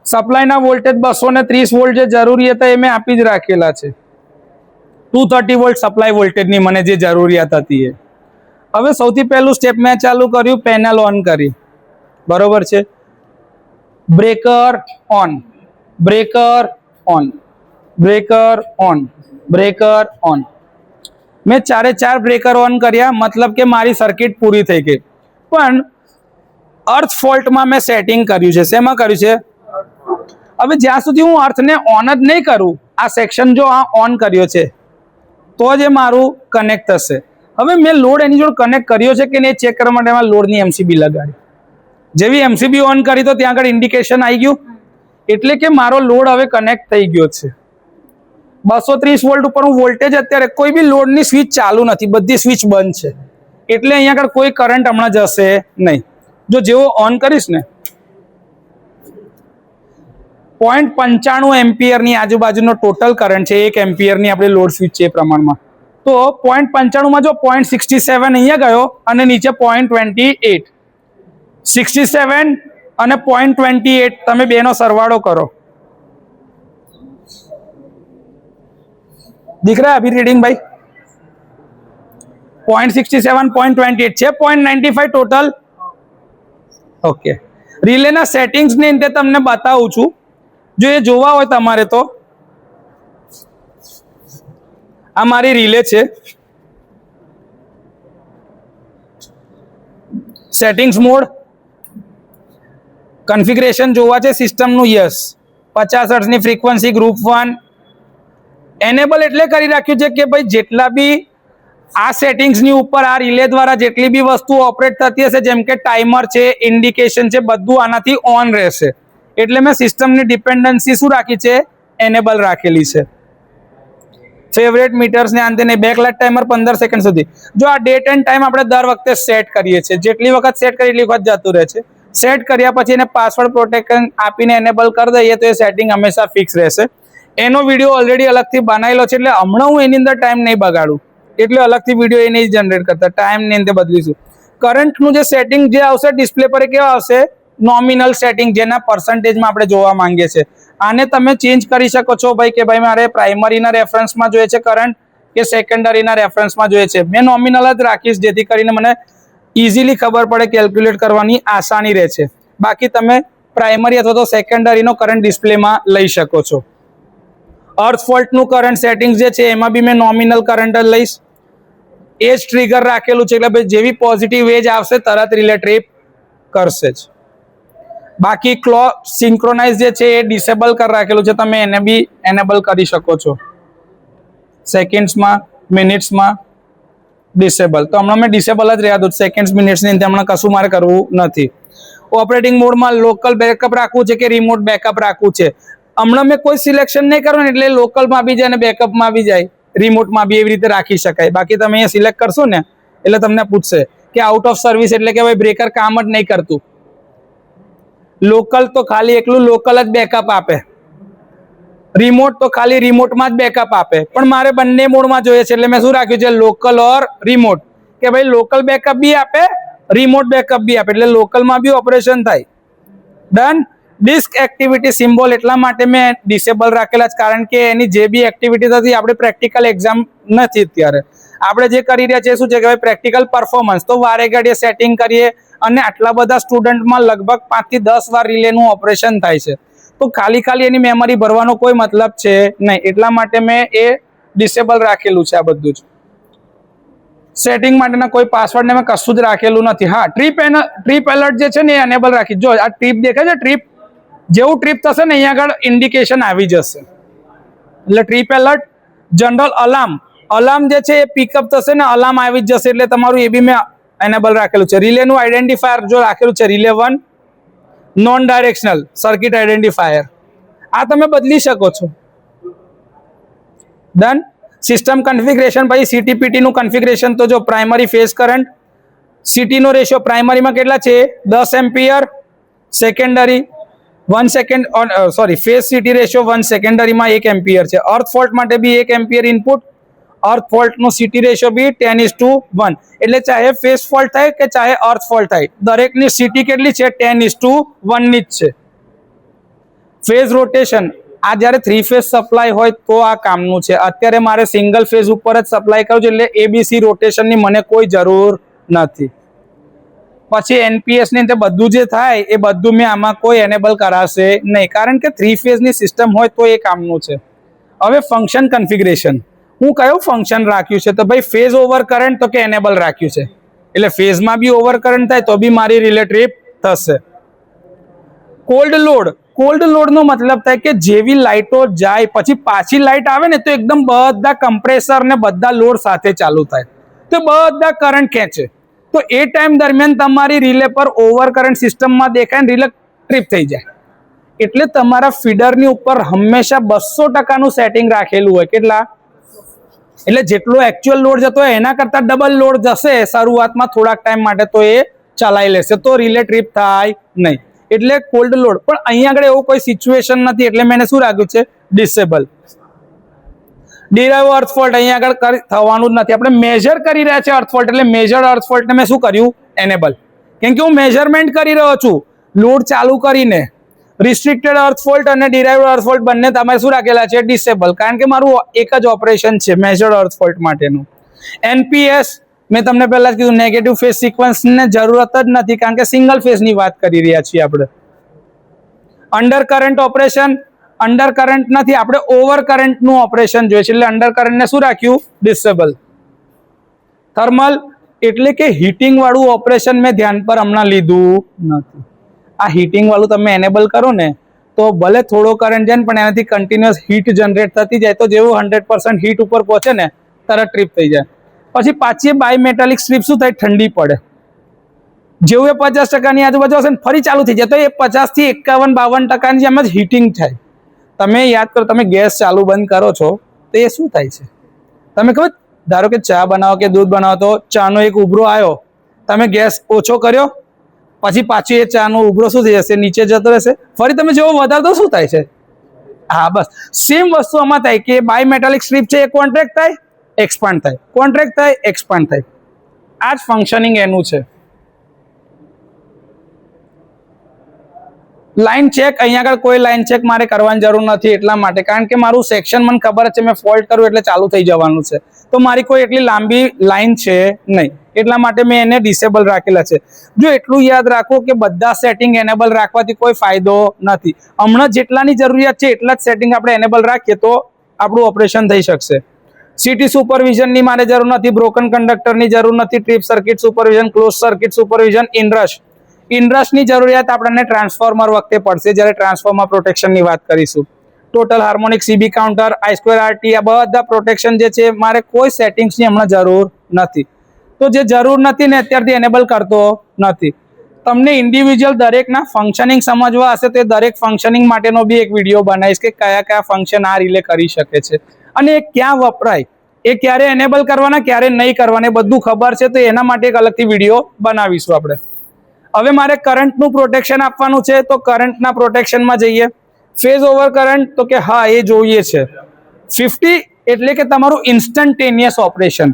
સપ્લાયના વોલ્ટેજ 230 વોલ્ટ જે જરૂરી હતા એ મેં આપી જ રાખેલા છે. 230 વોલ્ટ સપ્લાય વોલ્ટેજની મને જે જરૂરિયાત હતી એ. હવે સૌથી પહેલું સ્ટેપ મેં ચાલુ કર્યું, પેનલ ઓન કરી, બરોબર છે. Breaker on, breaker on, breaker on, breaker on. મેં ચારે ચાર બ્રેકર ઓન કર્યા, મતલબ કે મારી સર્કિટ પૂરી થઈ ગઈ. પણ અર્થ ફોલ્ટમાં મેં સેટિંગ કર્યું છે. શેમાં કર્યું છે? હવે જ્યાં સુધી હું અર્થને ઓન જ નહીં કરું, આ સેક્શન જો આ ઓન કર્યો છે તો જ એ મારું કનેક્ટ થશે. હવે મેં લોડ એની જોડે કનેક્ટ કર્યો છે કે નહીં ચેક કરવા માટે એમાં લોડની એમસીબી લગાડી. જેવી એમસીબી ઓન કરી તો ત્યાં આગળ ઇન્ડિકેશન આવી ગયું, એટલે કે મારો લોડ હવે કનેક્ટ થઈ ગયો છે. 230 વોલ્ટ ઉપર હું વોલ્ટેજ, અત્યારે કોઈ બી લોડની સ્વિચ ચાલુ નથી, બધી સ્વિચ બંધ છે, એટલે અહીંયા આગળ કોઈ કરંટ હમણાં જશે નહીં. જો જેવો ઓન કરીશ ને 0.95 એમ્પિયરની આજુબાજુનો ટોટલ કરંટ છે, 1 એમ્પિયરની આપણે લોડ સ્વિચ છે એ પ્રમાણમાં. તો 0.95 જો 0.67 અહીંયા ગયો અને નીચે 0.28, 67 અને 0.28 તમે બેનો સરવાળો કરો. દીકરા અભી રીડિંગ ભાઈ 0.67 0.28 છે, 0.95 ટોટલ. ઓકે, રિલેના સેટિંગ્સની અંતે તમને બતાવું છું, જો એ જોવા હોય તમારે તો આ મારી રિલે છે. સેટિંગ્સ મોડ, કન્ફિગરેશન જોવા છે સિસ્ટમનું, યસ. 50 હર્ટ્ઝની ફ્રીક્વન્સી, ગ્રુપ 1 એનેબલ એટલે કરી રાખ્યું છે કે ભાઈ જેટલા બી આ સેટિંગ્સની ઉપર આ રિલે દ્વારા જેટલી બી વસ્તુ ઓપરેટ થતી હશે, જેમ કે ટાઈમર છે, ઇન્ડિકેશન છે, બધું આનાથી ઓન રહેશે. એટલે મેં સિસ્ટમની ડિપેન્ડન્સી શું રાખી છે? એનેબલ રાખેલી છે. ફેવરેટ મીટર્સને અંતે બેકલાઇટ ટાઈમર 15 સેકન્ડ સુધી. જો આ ડેટ એન્ડ ટાઈમ આપણે દર વખતે સેટ કરીએ છીએ, જેટલી વખત સેટ કરીએ એટલી વખત જતું રહે છે. સેટ કર્યા પછી એને પાસવર્ડ પ્રોટેક્શન આપીને એનેબલ કરી દઈએ તો એ સેટિંગ હંમેશા ફિક્સ રહેશે. એનો વિડીયો ઓલરેડી અલગથી બનાવેલો છે, એટલે હમણાં હું એની અંદર ટાઈમ નહીં બગાડું, એટલે અલગથી વિડીયો એ નહીં જનરેટ કરતા, ટાઈમની અંદર બદલીશું. કરંટનું જે સેટિંગ જે આવશે ડિસ્પ્લે પર એ કેવા આવશે? નોમિનલ સેટિંગ, જેના પર્સન્ટેજમાં આપણે જોવા માંગીએ છીએ. આને તમે ચેન્જ કરી શકો છો ભાઈ કે ભાઈ મારે પ્રાઇમરીના રેફરન્સમાં જોઈએ છે કરંટ કે સેકન્ડરીના રેફરન્સમાં જોઈએ છે. મેં નોમિનલ જ રાખીશ, જેથી કરીને મને ઇઝીલી ખબર પડે, કેલ્ક્યુલેટ કરવાની આસાની રહે છે. બાકી તમે પ્રાઇમરી અથવા તો સેકન્ડરીનો કરંટ ડિસ્પ્લેમાં લઈ શકો છો. અર્થ ફોલ્ટનું કરંટ સેટિંગ જે છે એમાં બી મેં નોમિનલ કરંટ જ લઈશ. એ જ ટ્રિગર રાખેલું છે એટલે ભાઈ જેવી પોઝિટિવ એજ આવશે તરત રિલે ટ્રીપ કરશે જ. બાકી ક્લોક સિંક્રોનાઇઝ જે છે એ ડિસેબલ કરી રાખેલું છે, તમે એને બી એનેબલ કરી શકો છો સેકન્ડ્સમાં, મિનિટ્સમાં ડિસેબલ. તો હમણાં મેં ડિસેબલ જ રહ્યા દઉં, સેકન્ડ્સ મિનિટ્સની હમણાં કશું મારે કરવું નથી. ઓપરેટિંગ મોડમાં લોકલ બેકઅપ રાખવું છે કે રિમોટ બેકઅપ રાખવું છે, હમણાં મેં કોઈ સિલેક્શન નહીં કરવાનું એટલે લોકલમાં બી જાય અને બેકઅપમાં બી જાય, રિમોટમાં બી એવી રીતે રાખી શકાય. બાકી તમે અહીંયા સિલેક્ટ કરશો ને એટલે તમને પૂછશે કે આઉટ ઓફ સર્વિસ એટલે કે ભાઈ બ્રેકર કામ જ નહીં કરતું. લોકલ તો ખાલી એકલું લોકલ જ બેકઅપ આપે, રિમોટ તો ખાલી રિમોટમાં જ બેકઅપ આપે, પણ મારે બંને મોડમાં જોઈએ છે એટલે મેં શું રાખ્યું છે લોકલ ઓર રિમોટ, કે ભાઈ લોકલ બેકઅપ બી આપે, રિમોટ બેકઅપ બી આપે, એટલે લોકલમાં બી ઓપરેશન થાય. ડન. ડિસ્ક એક્ટિવિટી સિમ્બોલ એટલા માટે મેં ડિસેબલ રાખેલા છે કારણ કે એની જે બી એક્ટિવિટી થતી આપણે પ્રેક્ટિકલ એક્ઝામ નથી અત્યારે, આપણે જે કરી રહ્યા છીએ શું છે કે ભાઈ પ્રેક્ટિકલ પરફોર્મન્સ, તો વારે ઘડીએ સેટિંગ કરીએ અને આટલા બધા સ્ટુડન્ટમાં લગભગ 5 થી 10 વાર રિલેનું ઓપરેશન થાય છે, તો ખાલી એની મેમરી ભરવાનો કોઈ મતલબ છે નહીં, એટલા માટે મેં એ ડિસેબલ રાખેલું છે. આ બધું જ સેટિંગ માટેના કોઈ પાસવર્ડ ને મેં કશું જ રાખેલું નથી. હા, ટ્રીપ એલર્ટ જે છે ને એ એનેબલ રાખી. જો આ ટ્રીપ દેખાય છે, ટ્રીપ જેવું ટ્રીપ થશે ને અહીંયા આગળ ઇન્ડિકેશન આવી જશે, એટલે ટ્રીપ એલર્ટ. જનરલ અલાર્મ જે છે એ પિકઅપ થશે ને અલાર્મ આવી જ જશે, એટલે તમારું એ બી મેં એનેબલ રાખેલું છે. રિલેનું આઈડેન્ટિફાયર જો રાખેલું છે relay 1, non directional circuit identifier, આ તમે બદલી શકો છો. ડન. સિસ્ટમ કન્ફિગરેશન, પછી સીટીપીટી નું કન્ફિગરેશન. તો જો પ્રાઇમરી ફેઝ કરંટ, સીટી નો રેશિયો પ્રાઇમરીમાં કેટલા છે 10 ampere, secondary 1 second, sorry phase CT ratio 1 સેકન્ડરીમાં 1 એમ્પિયર છે. અર્થ ફોલ્ટ માટે બી 1 એમ્પિયર ઇનપુટ, અર્થ ફોલ્ટ નો સીટી રેશિયો બી 10:1, એટલે ચાહે ફેઝ ફોલ્ટ થાય કે ચાહે અર્થ ફોલ્ટ થાય દરેકની સીટી કેટલી છે 10:1 ની જ છે. ફેઝ રોટેશન, આ જ્યારે 3 ફેઝ સપ્લાય હોય તો આ કામનું છે, અત્યારે મારે સિંગલ ફેઝ ઉપર જ સપ્લાય કરું છું એટલે એબીસી રોટેશનની મને કોઈ જરૂર નથી. પછી એનપીએસ ની બધું જે થાય એ બધું મેં આમાં કોઈ એનેબલ કરાશે નહીં કારણ કે 3 ફેઝની સિસ્ટમ હોય તો એ કામનું છે. હવે ફંક્શન કન્ફિગરેશન, હું કયું ફંક્શન રાખ્યું છે તો ભાઈ ફેઝ ઓવર કરંટ તો કે એનેબલ રાખ્યું છે, એટલે ફેઝમાં બી ઓવર કરંટ થાય તો બી મારી રિલે ટ્રીપ થશે. કોલ્ડ લોડનો મતલબ થાય કે જેવી લાઇટો જાય પછી પાછી લાઇટ આવે ને તો એકદમ બધા કમ્પ્રેસર ને બધા લોડ સાથે ચાલુ થાય તો બધા કરંટ ખેંચે, તો એ ટાઈમ દરમિયાન તમારી રિલે પર ઓવર કરંટ સિસ્ટમમાં દેખાય ને રિલે ટ્રીપ થઈ જાય. એટલે તમારા ફીડરની ઉપર હંમેશા 200% સેટિંગ રાખેલું હોય. કેટલા? એટલે જેટલો એકચ્યુઅલ લોડ જતો હોય એના કરતા ડબલ લોડ જશે શરૂઆતમાં થોડાક ટાઈમ માટે, તો એ ચલાવી લેશે, તો રિલે ટ્રીપ થાય નહીં. એટલે કોલ્ડ લોડ. પણ અહીંયા આગળ એવું કોઈ સિચ્યુએશન નથી એટલે મેં શું રાખ્યું છે ડિસેબલ. ડિરાઇવ અર્થ ફોલ્ટ અહીંયા આગળ થવાનું જ નથી, આપણે મેજર કરી રહ્યા છે અર્થ ફોલ્ટ, એટલે મેજર અર્થ ફોલ્ટને મેં શું કર્યું એનેબલ, કેમ કે હું મેજરમેન્ટ કરી રહ્યો છું લોડ ચાલુ કરીને. રિસ્ટ્રિક્ટેડ અર્થ ફોલ્ટ અને ડિરાઇવ્ડ અર્થ ફોલ્ટ બંને તમારે શું રાખેલા છે ડિસેબલ, કારણ કે મારું એક જ ઓપરેશન છે મેજર અર્થ ફોલ્ટ માટેનું. એનપીએસ મેં તમને પહેલા જ કીધું નેગેટિવ ફેઝ સિક્વન્સને જરૂરત જ નથી કારણ કે સિંગલ ફેઝની વાત કરી રહ્યા છીએ આપણે. Under current operation, under current નથી, આપણે ઓવર કરંટનું ઓપરેશન જોઈએ છે એટલે અંડર કરંટને શું રાખ્યું ડિસેબલ. થર્મલ એટલે કે હીટિંગ વાળું ઓપરેશન મેં ધ્યાન પર હમણાં લીધું નથી. આ હીટિંગ વાળું તમે એનેબલ કરો ને તો ભલે થોડો કરંટ જાય પણ એનાથી કન્ટિન્યુઅસ હીટ જનરેટ થતી જાય, તો જેવું 100% હીટ ઉપર પહોંચે ને તરત ટ્રીપ થઈ જાય. પછી પાછી બાયમેટાલિક સ્ટ્રીપ શું થાય ઠંડી પડે, જેવું એ 50%ની આજુબાજુ હશે ને ફરી ચાલુ થઈ જાય તો એ 50 થી 51-52% જેમ જ હીટિંગ થાય. તમે યાદ કરો, તમે ગેસ ચાલુ બંધ કરો છો તો એ શું થાય છે તમે ખબર, ધારો કે ચા બનાવો કે દૂધ બનાવો તો ચાનો એક ઉભરો આવ્યો, તમે ગેસ ઓછો કર્યો પછી પાછી એ ચાનો ઉભરો શું થઈ જશે નીચે જતો રહેશે, ફરી તમે જેવો વધારો તો શું થાય છે. હા બસ સેમ વસ્તુ આમાં થાય કે બાયમેટાલિક સ્ટ્રીપ છે એ કોન્ટ્રેક્ટ થાય એક્સપાન્ડ થાય, કોન્ટ્રેક્ટ થાય એક્સપાન્ડ થાય, આ જ ફંક્શનિંગ એનું છે. લાઈન ચેક, અહીંયા આગળ કોઈ લાઈન ચેક મારે કરવાની જરૂર નથી એટલા માટે કારણ કે મારું સેક્શન મને ખબર છે, મેં ફોલ્ટ કરું એટલે ચાલુ થઈ જવાનું છે, તો મારી કોઈ એટલી લાંબી લાઈન છે નહીં એટલા માટે મેં એને ડિસેબલ રાખેલા છે. જો એટલું યાદ રાખો કે બધા સેટિંગ એનેબલ રાખવાથી કોઈ ફાયદો નથી, હમણાં જેટલાની જરૂરિયાત છે એટલા જ સેટિંગ આપણે એનેબલ રાખીએ તો આપણું ઓપરેશન થઈ શકશે. સીટી સુપરવિઝનની મારે જરૂર નથી, બ્રોકન કંડક્ટરની જરૂર નથી, trip circuit supervision, close circuit supervision, ઇનરશની જરૂરિયાત આપણને ટ્રાન્સફોર્મર વખતે પડશે જ્યારે ટ્રાન્સફોર્મર પ્રોટેક્શનની વાત કરીશું. Total harmonic CB counter, I2RT, આ બધા પ્રોટેક્શન જે છે મારે કોઈ સેટિંગ્સની હમણાં જરૂર નથી. તો જે જરૂર નથી ને અત્યારથી એનેબલ કરતો નથી. તમને ઇન્ડિવિજ્યુઅલ દરેકના ફંક્શનિંગ સમજવા હશે તો દરેક ફંક્શનિંગ માટેનો બી એક વિડીયો બનાવીશ કે કયા કયા ફંક્શન આ રિલે કરી શકે છે અને એ ક્યાં વપરાય, એ ક્યારે એનેબલ કરવાના ક્યારે નહીં કરવાના, બધું ખબર છે તો એના માટે એક અલગથી વિડીયો બનાવીશું આપણે. હવે મારે કરંટનું પ્રોટેક્શન આપવાનું છે તો કરંટના પ્રોટેક્શનમાં જઈએ. ફેઝ ઓવર કરંટ તો કે હા એ જોઈએ છે. 50 એટલે કે તમારું ઇન્સ્ટન્ટેનિયસ ઓપરેશન.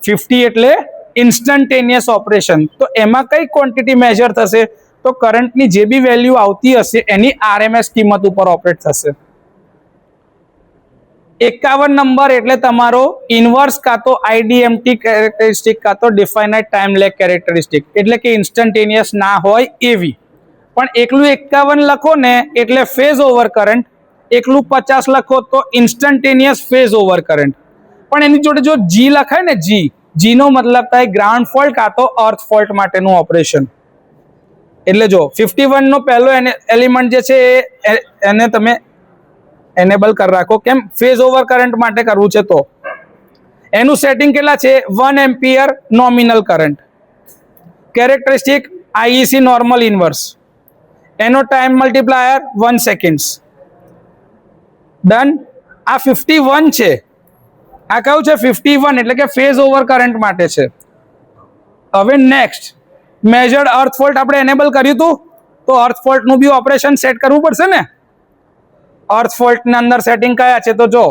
50 એટલે ઇન્સ્ટન્ટેનિયસ ઓપરેશન. તો એમાં કઈ ક્વોન્ટિટી મેજર થશે તો કરંટની જે બી વેલ્યુ આવતી હશે એની RMS કિંમત ઉપર ઓપરેટ થશે. 51 નંબર એટલે તમારો ઇન્વર્સ કાં તો IDMT કેરેક્ટરિસ્ટિક કાં તો ડિફાઇનાઇટ ટાઈમ લેગ કેરેક્ટરિસ્ટિક, એટલે કે ઇન્સ્ટન્ટેનિયસ ના હોય એવી. પણ એકલું 51 લખો ને એટલે ફેઝ ઓવર કરંટ, એકલું 50 લખો તો ઇન્સ્ટન્ટેનિયસ ફેઝ ઓવર કરંટ. પણ એની જોડે જો G લખાય ને, G નો મતલબ થાય ગ્રાઉન્ડ ફોલ્ટ કાં તો અર્થ ફોલ્ટ માટેનું ઓપરેશન. એટલે જો 51 નો પહેલો એલિમેન્ટ જે છે એને તમે એનેબલ કરી રાખો. કેમ? ફેઝ ઓવર કરંટ માટે કરવું છે તો એનું સેટિંગ કેટલા છે? 1 ampere nominal current, characteristic IEC normal inverse, એનો ટાઈમ મલ્ટીપ્લાયર 1 સેકન્ડ્સ. ડન. આ 51 છે, આ કયું છે? 51 એટલે કે ફેઝ ઓવર કરંટ માટે છે. હવે નેક્સ્ટ મેજર્ડ અર્થ ફોલ્ટ આપણે એનેબલ કર્યું હતું તો અર્થ ફોલ્ટ નું બી ઓપરેશન સેટ કરવું પડશે ને. અર્થ ફોલ્ટ ની અંદર સેટિંગ કયા છે તો જો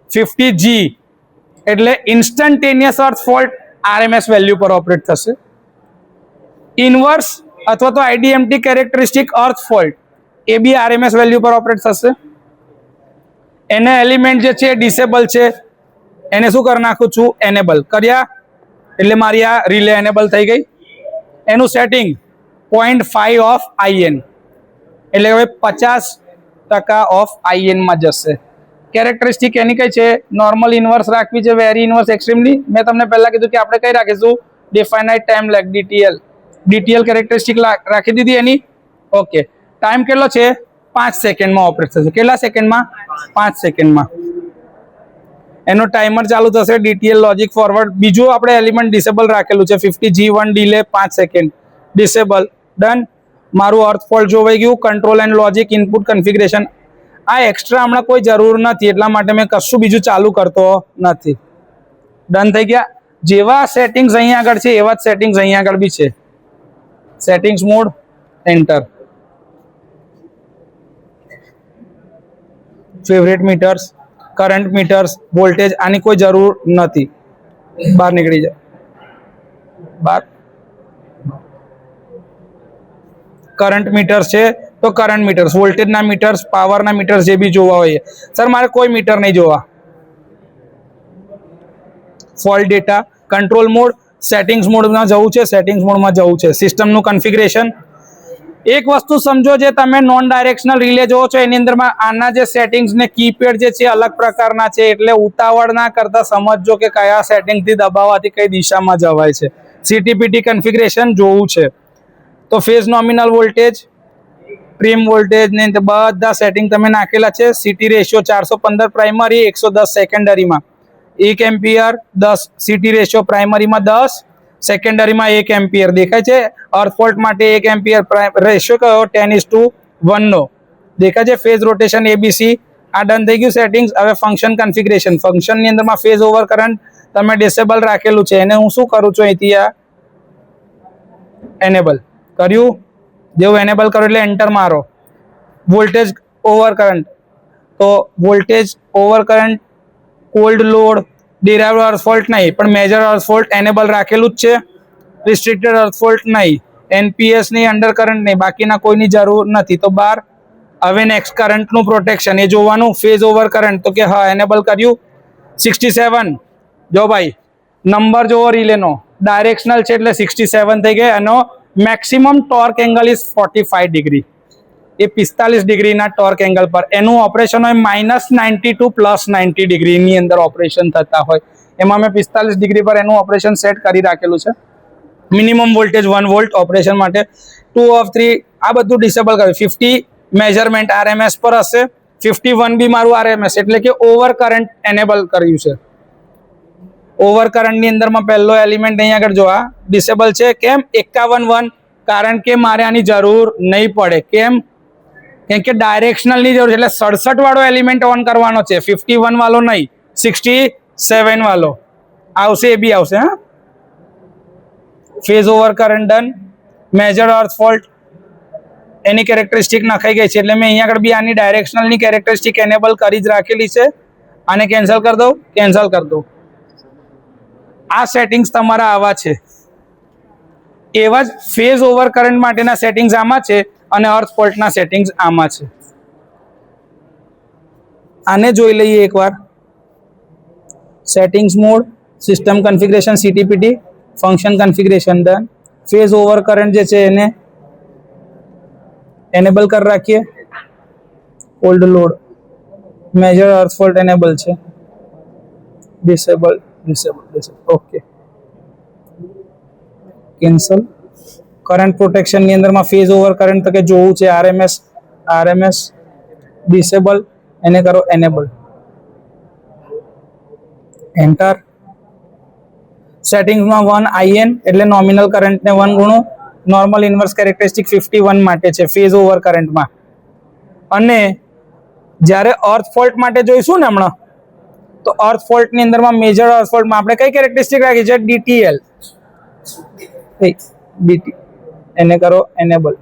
50G એટલે ઇન્સ્ટન્ટેનિયસ અર્થ ફોલ્ટ RMS વેલ્યુ પર ઓપરેટ થશે. ઇન્વર્સ અથવા તો IDMT કેરેક્ટરિસ્ટિક અર્થ ફોલ્ટ એ બી RMS વેલ્યુ પર ઓપરેટ થશે. એના એલિમેન્ટ જે છે ડિસેબલ છે એને શું કરી નાખું છું? એનેબલ કર્યા એટલે મારી આ રિલે એનેબલ થઈ ગઈ. એનું સેટિંગ 0.5 ઓફ IN એટલે હવે 50% ઓફ IN માં જશે. કેરેક્ટરિસ્ટિક એની કઈ છે? નોર્મલ ઇન્વર્સ રાખવી છે, વેરી ઇન્વર્સ, એક્સ્ટ્રીમલી. મેં તમને પહેલા કીધું કે આપણે કઈ રાખીશું? ડિફાઇનાઇટ ટાઈમ લેગ DTL કેરેક્ટરિસ્ટિક રાખી દીધી એની. ઓકે. ટાઈમ કેટલો છે? 5 સેકન્ડમાં ઓપરેટ થશે. કેટલા સેકન્ડમાં? 5 સેકન્ડમાં એનો ટાઈમર ચાલુ થશે. DTL logic forward. બીજું આપણે એલિમેન્ટ ડિસેબલ રાખેલું છે 50G1 delay 5 second disable. Done. મારું અર્થ ફોલ્ટ જોવાઈ ગયું. Control and logic input configuration આ એક્સ્ટ્રા હમણાં કોઈ જરૂર નથી એટલા માટે મેં કશું બીજું ચાલુ કરતો નથી. ડન થઈ ગયા. જેવા સેટિંગ્સ અહીંયા આગળ છે એવા જ સેટિંગ્સ અહીંયા આગળ બી છે. Settings mode, enter. Favourite meters, current meters, voltage, આની કોઈ જરૂર નથી. બહાર નીકળી જાય. બહાર કરંટ મીટર્સ છે તો કરંટ મીટર્સ, વોલ્ટેજના મીટર્સ, પાવરના મીટર્સ જે બી જોવા હોય. સર મારે કોઈ મીટર નહીં જોવા. Fault data, control mode, settings મોડમાં જવું છે, સેટિંગ્સ મોડમાં જવું છે. સિસ્ટમનું કન્ફિગરેશન. એક વસ્તુ સમજો, જે તમે નોન ડાયરેક્શનલ રિલે જોવો છો એની અંદરમાં આના જે સેટિંગ્સ ને કીપેડ જે છે અલગ પ્રકારના છે, એટલે ઉતાવળ ના કરતા સમજજો કે કયા સેટિંગથી દબાવવાથી કઈ દિશામાં જવાય છે. CTPT કન્ફિગરેશન જોવું છે તો ફેઝ નોમિનલ વોલ્ટેજ, પ્રીમ વોલ્ટેજ ને બધા સેટિંગ તમે નાખેલા છે. CT રેશિયો 415 પ્રાઇમરી, 110 સેકન્ડરીમાં, 1 એમ્પિયર 10. CT રેશિયો પ્રાઇમરીમાં 10, સેકન્ડરીમાં 1 એમ્પિયર દેખાય છે. અર્થ ફોલ્ટ માટે 1 એમ્પિયર. રેશિયો કયો? 10:1 નો દેખાય છે. Phase rotation ABC. આ ડન થઈ ગયું સેટિંગ્સ. હવે ફંક્શન કન્ફિગરેશન. ફંક્શનની અંદરમાં ફેઝ ઓવર કરંટ તમે ડિસેબલ રાખેલું છે, એને હું શું કરું છું અહીંથી આ એનેબલ કર્યું. જેવું એનેબલ કરો એટલે એન્ટર મારો. વોલ્ટેજ ઓવર કરંટ તો voltage over current, cold load, derived અર્થ ફોલ્ટ નહીં પણ મેજર અર્થ ફોલ્ટ એનેબલ રાખેલું જ છે. રિસ્ટ્રિક્ટેડ અર્થ ફોલ્ટ નહીં, NPS ની, અંડર કરંટ નહીં, બાકીના કોઈની જરૂર નથી. તો બાર. હવે નેક્સ્ટ કરંટનું પ્રોટેક્શન એ જોવાનું. ફેઝ ઓવર કરંટ તો કે હા એનેબલ કર્યું. 67 જો ભાઈ નંબર જોવો રિલેનો, ડાયરેક્શનલ છે એટલે 67 થઈ ગયા. એનો maximum torque angle is 45 degree. એ 45 ડિગ્રીના ટોર્ક એંગલ પર એનું ઓપરેશન હોય -90 ટુ +90 ડિગ્રીની અંદર ઓપરેશન થતા હોય. એમાં મેં 45 ડિગ્રી પર એનું ઓપરેશન સેટ કરી રાખેલું છે. મિનિમમ વોલ્ટેજ 1 વોલ્ટ ઓપરેશન માટે 2 ઓફ 3 આ બધું ડિસેબલ કર્યું. 50 મેજરમેન્ટ RMS પર હશે, 51 બી મારું RMS એટલે કે ઓવર કરંટ એનેબલ કર્યું છે. ઓવર કરંટની અંદરમાં પહેલો એલિમેન્ટ અહીંયા આગળ જો આ ડિસેબલ છે. કેમ 51 કારણ કે મારે આની જરૂર નહીં પડે. કેમ કે ડાયરેક્શનલની જરૂર છે એટલે 67 વાળો એલિમેન્ટ ઓન કરવાનો છે, 51 વાળો નહીં, 67 વાળો આવશે, એ બી આવશે. હા, phase over current done. Major earth fault એની કેરેક્ટરિસ્ટિક નખાઈ ગઈ છે એટલે મેં અહીંયા આગળ બી આની ડાયરેક્શનલની કેરેક્ટરિસ્ટિક એનેબલ કરી જ રાખેલી છે. આને કેન્સલ કરી દઉં, કેન્સલ કરી દઉં. આ સેટિંગ્સ તમારા આવા છે. એવા જ ફેઝ ઓવર કરંટ માટેના સેટિંગ્સ આમાં છે અને અર્થ ફોલ્ટના સેટિંગ્સ આમાં છે. આને જોઈ લઈએ એકવાર. Settings mode, system configuration, CTPT, function configuration done. Phase over current જે છે એને એનેબલ કરી રાખીએ. Old load, major earth fault enable છે, disable, okay, cancel. Current protection ની અંદરમાં ફેઝ ઓવર કરંટ તો કે જોવું છે RMS ડિસેબલ, એને કરો એનેબલ, એન્ટર. સેટિંગ્સમાં 1 IN એટલે નોમિનલ કરંટ ને 1 ગુણો. નોર્મલ ઇન્વર્સ કેરેક્ટરિસ્ટિક 51 માટે છે ફેઝ ઓવર કરંટમાં. અને જ્યારે અર્થ ફોલ્ટ માટે જોઈશું ને હમણાં, તો અર્થ ફોલ્ટ ની અંદરમાં મેજર અર્થ ફોલ્ટમાં આપણે કઈ કેરેક્ટરિસ્ટિક રાખી છે? DTL, એને કરો એનેબલ.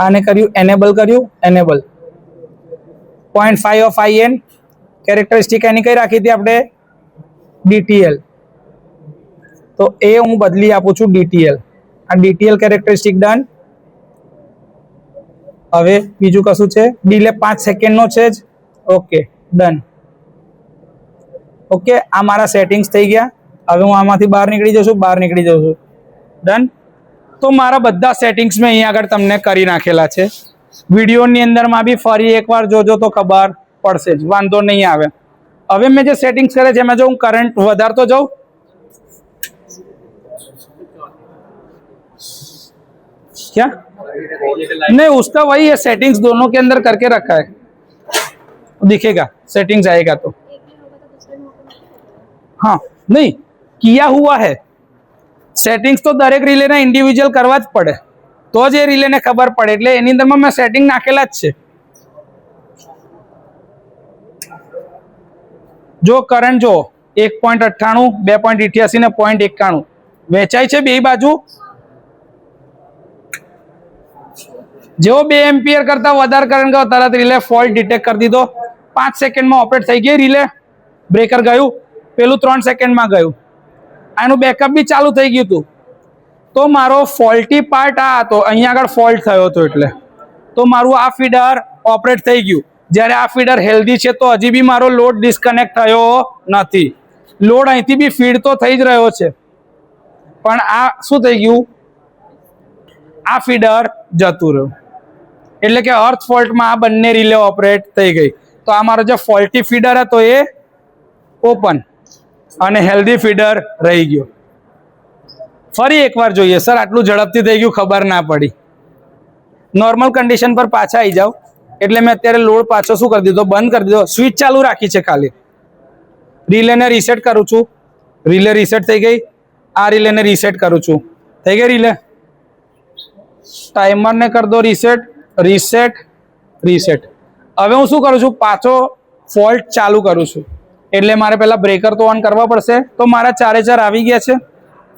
આને કર્યું એનેબલ, કર્યું એનેબલ. 0.5 ઓફ IN કેરેક્ટરિસ્ટિક એની કઈ રાખી હતી આપણે? DTL. તો એ હું બદલી આપું છું DTL. આ DTL કેરેક્ટરિસ્ટિક ડન. હવે બીજું કશું છે? ડીલે 5 સેકન્ડનો છે જ. Okay, done. ઓકે, આ મારા સેટિંગ્સ થઈ ગયા. હવે હું આમાંથી બહાર નીકળી જઉં છું, ડન. તો મારા બધા સેટિંગ્સ મેં અહીંયા આગળ તમને કરી નાખેલા છે. વિડીયોની અંદરમાં બી ફરી એકવાર જોજો તો ખબર પડશે જ, વાંધો નહીં આવે. હવે મેં જે સેટિંગ્સ કરે છે એમાં જો હું કરંટ વધારતો જાઉં, क्या नहीं, उसका वही है, सेटिंग्स दोनों के अंदर करके रखा है, दिखेगा सेटिंग्स आएगा तो. हाँ नहीं किया हुआ है. સેટિંગ્સ તો દરેક રિલેના ઇન્ડિવિજ્યુઅલ કરવા જ પડે, તો જ એ રિલેને ખબર પડે. એટલે એની અંદરમાં મેં સેટિંગ નાખેલા જ છે. જો કરંટ જો 1.98, 2.88 ને 0.91 વેચાય છે બે બાજુ. જેવો 2 એમ્પિયર કરતા વધારે કરંટ ગયો તરત રિલે ફોલ્ટ ડિટેક્ટ કરી દીધો. 5 સેકન્ડમાં ઓપરેટ થઈ ગઈ રિલે. બ્રેકર ગયું, પેલું 3 સેકન્ડમાં ગયું. આનું બેકઅપ બી ચાલુ થઈ ગયું હતું. તો મારો ફોલ્ટી પાર્ટ આ હતો, અહીંયા આગળ ફોલ્ટ થયો હતો એટલે તો મારું આ ફીડર ઓપરેટ થઈ ગયું. જ્યારે આ ફીડર હેલ્ધી છે તો હજી બી મારો લોડ ડિસ્કનેક્ટ થયો નથી. લોડ અહીંથી બી ફીડ તો થઈ જ રહ્યો છે, પણ આ શું થઈ ગયું? આ ફીડર જતું રહ્યું. એટલે કે અર્થ ફોલ્ટમાં આ બંને રિલે ઓપરેટ થઈ ગઈ. તો આ મારો જે ફોલ્ટી ફીડર હતો એ ઓપન અને હેલ્ધી ફીડર રહી ગયો. ફરી એકવાર જોઈએ. સર આટલું ઝડપથી થઈ ગયું, ખબર ના પડી. નોર્મલ કન્ડિશન પર પાછા આવી જાઓ. એટલે મેં અત્યારે લોડ પાછો શું કરી દીધો? બંધ કરી દીધો. સ્વિચ ચાલુ રાખી છે ખાલી. રિલેને રીસેટ કરું છું. રિલે રીસેટ થઈ ગઈ. આ રિલેને રીસેટ કરું છું. થઈ ગઈ રિલે. ટાઈમરને કરી દો રીસેટ, રીસેટ, રીસેટ. હવે હું શું કરું છું? પાછો ફોલ્ટ ચાલુ કરું છું. એટલે મારે પહેલા બ્રેકર તો ઓન કરવા પડશે. તો મારા 4 આવી ગયા છે.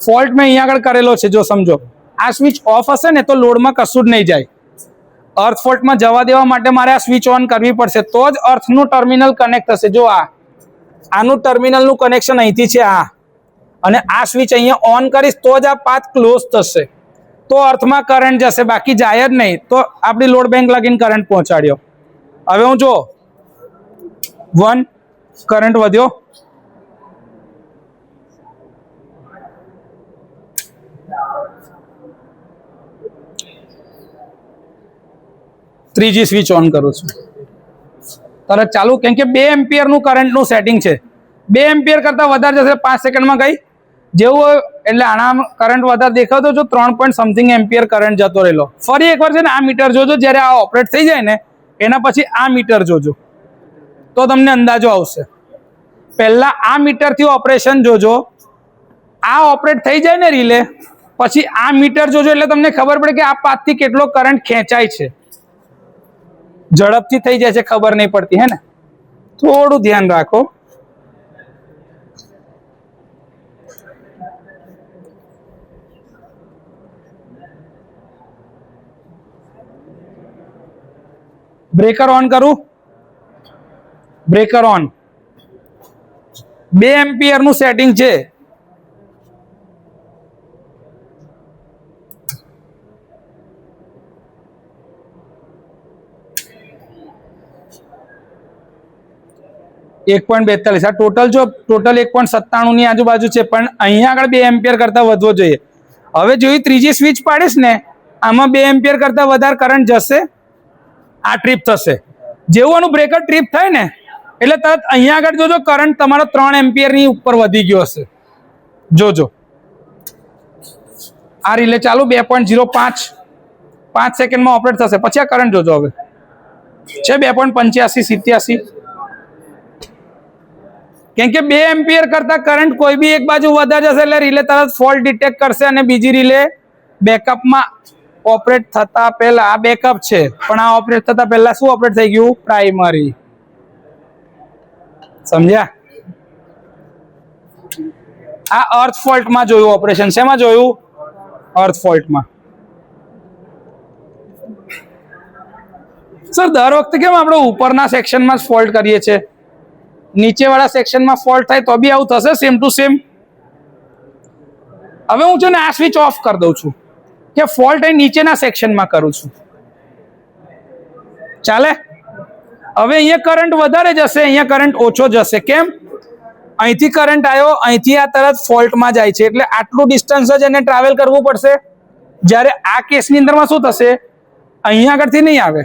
ફોલ્ટ મેં અહીંયા આગળ કરેલો છે. જો સમજો, આ સ્વિચ ઓફ હશે ને તો લોડમાં કશું જ નહીં જાય. અર્થ ફોલ્ટમાં જવા દેવા માટે મારે આ સ્વિચ ઓન કરવી પડશે, તો જ અર્થનું ટર્મિનલ કનેક્ટ થશે. જો આનું ટર્મિનલનું કનેક્શન અહીંથી છે આ, અને આ સ્વિચ અહીંયા ઓન કરીશ તો જ આ પાથ ક્લોઝ થશે, તો અર્થમાં કરંટ જશે, બાકી જાય જ નહીં. તો આપણી લોડ બેંક લગીને કરંટ પહોંચાડ્યો. હવે હું જો 1 કરંટ વધ્યો, ત્રીજી સ્વિચ ઓન કરું છું, તરત ચાલુ. કેમ કે 2 એમ્પિયરનું કરંટનું સેટિંગ છે. 2 એમ્પિયર કરતાં વધારે જશે 5 સેકન્ડમાં ગઈ જેવું, એટલે આના કરંટ વધારે દેખાતો જો 3 પોઈન્ટ સમથિંગ એમ્પિયર કરંટ જતો રહેલો. ફરી એકવાર છે ને આ મીટર જોજો, જ્યારે આ ઓપરેટ થઈ જાય ને એના પછી આ મીટર જોજો તો તમને અંદાજો આવશે. પહેલા આ મીટરથી ઓપરેશન જોજો, આ ઓપરેટ થઈ જાય ને રિલે પછી આ મીટર જોજો, એટલે તમને ખબર પડે કે આ પાથથી કેટલો કરંટ ખેંચાય છે. ઝડપથી થઈ જાય છે ખબર નહીં પડતી, હે ને? થોડું ધ્યાન રાખો. બ્રેકર ઓન કરું, બ્રેકર ઓન. 2 એમ્પિયરનું સેટિંગ છે. .42 આ ટોટલ જો ટોટલ 1.97 ની આજુબાજુ છે, પણ અહીંયા આગળ 2 એમ્પિયર કરતાં વધવો જોઈએ. હવે જોઈ ત્રીજી સ્વિચ પાડીશ ને આમાં 2 એમ્પિયર કરતાં વધારે કરંટ જશે, આ ટ્રીપ થશે. જેવું આનું બ્રેકર ટ્રીપ થાય ને એટલે તરત અહીંયા આગળ જોજો કરંટ તમારો 3 એમ્પિયરની ઉપર વધી ગયો હશે. જોજો આ રિલે ચાલુ 2.05 5 સેકન્ડમાં ઓપરેટ થશે. પછી આ કરંટ જોજો હવે છે 2.85 87. કેમ કે 2 એમ્પિયર કરતા કરંટ કોઈ બી એક બાજુ વધારે જશે એટલે રિલે તરત ફોલ્ટ ડિટેક્ટ કરશે અને બીજી રિલે બેકઅપમાં ઓપરેટ થતા પહેલા, આ બેકઅપ છે પણ આ ઓપરેટ થતા પહેલા શું ઓપરેટ થઈ ગયું? પ્રાઇમરી. સમજ્યા? આ અર્થ ફોલ્ટમાં જોયું ઓપરેશન. શેમાં જોયું? અર્થ ફોલ્ટમાં. સર દર વખતે કેમ આપણે ઉપરના સેક્શનમાં જ ફોલ્ટ કરીએ છીએ, નીચેવાળા સેક્શનમાં ફોલ્ટ થાય તો બી આવું થશે સેમ ટુ સેમ? હવે હું છે ને આ સ્વિચ ઓફ કરી દઉં છું કે ફોલ્ટ અહીં નીચેના સેક્શનમાં કરું છું. ચાલે? હવે અહીંયા કરંટ વધારે જશે, અહીંયા કરંટ ઓછો જશે. કેમ? અહીંથી કરંટ આવ્યો, અહીંથી આ તરત ફોલ્ટમાં જાય છે એટલે આટલું ડિસ્ટન્સ જ એને ટ્રાવેલ કરવું પડશે. જ્યારે આ કેસની અંદરમાં શું થશે? અહીંયા આગળથી નહીં આવે,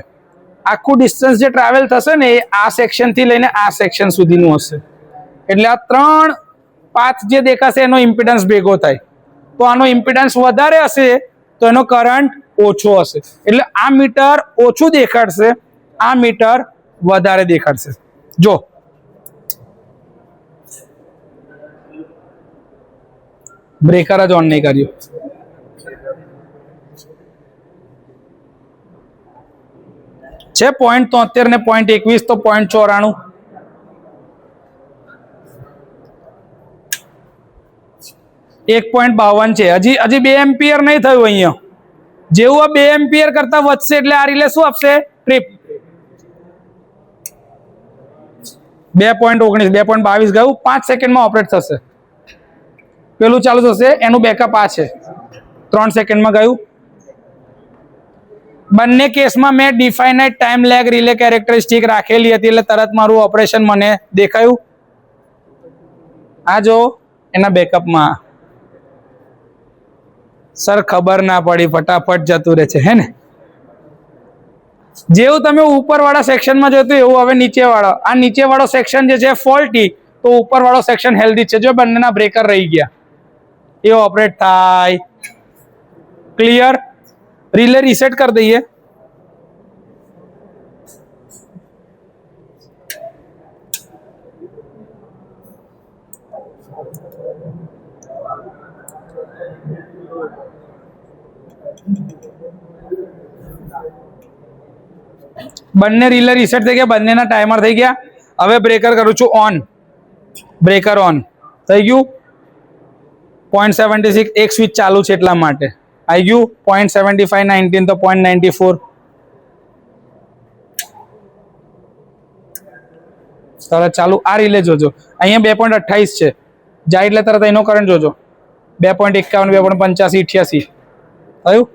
આખું ડિસ્ટન્સ જે ટ્રાવેલ થશે ને એ આ સેક્શનથી લઈને આ સેક્શન સુધીનું હશે. એટલે આ 3 પાથ જે દેખાશે એનો ઇમ્પિડન્સ ભેગો થાય. તો આનો ઇમ્પિડન્સ વધારે હશે તો એનો કરંટ ઓછો હશે. એટલે આ મીટર ઓછું દેખાડશે, આ મીટર વધારે દેખાડશે. જો બ્રેકર જ ઓન નહીં કર્યું. છે 0.73 ને 0.21 તો 0.94. 1.52 છે. હજી 2 એમ્પિયર નહીં થયું. અહીંયા જેવું આ 2 એમ્પિયર કરતા વધશે એટલે આ રિલે શું આપશે? ટ્રીપ. 2.19 2.22 ગયું, 5 સેકન્ડમાં ઓપરેટ થશે. પેલું ચાલુ થશે, એનું બેકઅપ આ છે, 3 સેકન્ડમાં ગયું. બંને કેસમાં મેં ડિફાઇનાઇટ ટાઈમ લેગ રિલે કેરેક્ટરિસ્ટિક રાખેલી હતી એટલે તરત મારું ઓપરેશન મને દેખાયું. આ જો એના બેકઅપમાં સર ખબર ના પડી, ફટાફટ જતું રહે છે, હે ને? જેવું તમે ઉપરવાળા સેક્શનમાં જોયું એવું હવે નીચેવાળો, આ નીચેવાળો સેક્શન જે છે ફોલ્ટી, તો ઉપરવાળો સેક્શન હેલ્ધી છે. જો બંનેના બ્રેકર રહી ગયા એ ઓપરેટ થાય. ક્લિયર? રિલે રીસેટ કરી દઈએ. બંને રિલે રીસેટ થઈ ગયા, બંનેના ટાઈમર થઈ ગયા. હવે બ્રેકર કરું છું ઓન. બ્રેકર ઓન થઈ ગયું. 0.76 એક સ્વિચ ચાલુ છે એટલા માટે આવી ગયું. 0.75 19 તો 0.94. તરત ચાલુ. આ રિલે જોજો, અહીંયા 2.28 છે, જાય એટલે તરત એનો કરંટ જોજો. 2.51 2.85 88 થયું.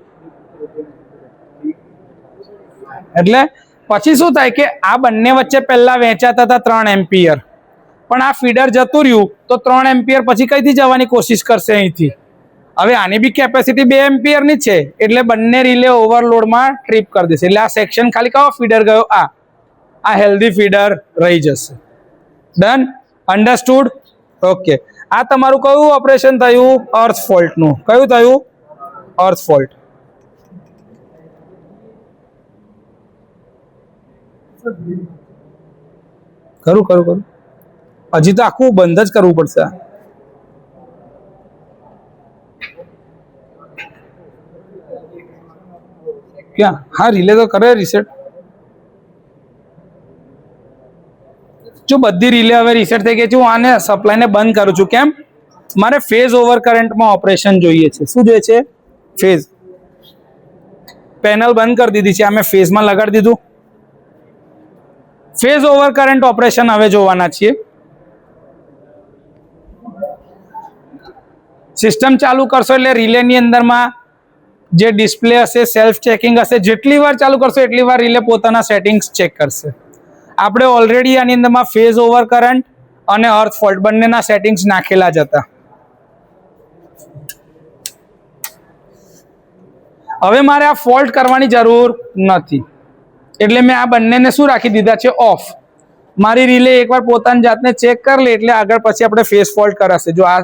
એટલે પછી શું થાય કે આ બંને વચ્ચે પહેલા વહેંચાતા હતા 3 એમ્પિયર, પણ આ ફીડર જતું રહ્યું તો 3 એમ્પિયર પછી કઈથી જવાની કોશિશ કરશે? અહીંથી. હવે આની બી કેપેસિટી 2 એમ્પિયરની જ છે, એટલે બંને રિલે ઓવરલોડમાં ટ્રીપ કરી દેશે. એટલે આ સેક્શન ખાલી કયો ફીડર ગયો? આ હેલ્ધી ફીડર રહી જશે. ડન? અન્ડરસ્ટુડ? ઓકે. આ તમારું કયું ઓપરેશન થયું? અર્થ ફોલ્ટનું. કયું થયું? અર્થ ફોલ્ટ. કરું હજી તો આખું બંધ જ કરવું પડશે. ક્યાં? હા, રિલે તો કરે રીસેટ. જો બધી રિલે હવે રીસેટ થઈ ગઈ છે, હું આને સપ્લાયને બંધ કરું છું. કેમ? મારે ફેઝ ઓવર કરંટમાં ઓપરેશન જોઈએ છે. શું જોઈએ છે? ફેઝ. પેનલ બંધ કરી દીધી છે, આ મેં ફેઝમાં લગાડી દીધું. ફેઝ ઓવર કરંટ ઓપરેશન હવે જોવાના છીએ. સિસ્ટમ ચાલુ કરશો એટલે રિલેની અંદરમાં જે ડિસ્પ્લે હશે, સેલ્ફ ચેકિંગ હશે. જેટલી વાર ચાલુ કરશો એટલી વાર રિલે પોતાના સેટિંગ્સ ચેક કરશે. આપણે ઓલરેડી આની અંદરમાં ફેઝ ઓવર કરંટ અને અર્થ ફોલ્ટ બંનેના સેટિંગ્સ નાખેલા જ હતા. હવે મારે આ ફોલ્ટ કરવાની જરૂર નથી, એટલે મેં આ બંનેને શું રાખી દીધા છે? ઓફ. મારી રિલે એકવાર પોતાની જાતને ચેક કરી લે એટલે આગળ પછી આપણે ફેઝ ફોલ્ટ કરાશે. જો આ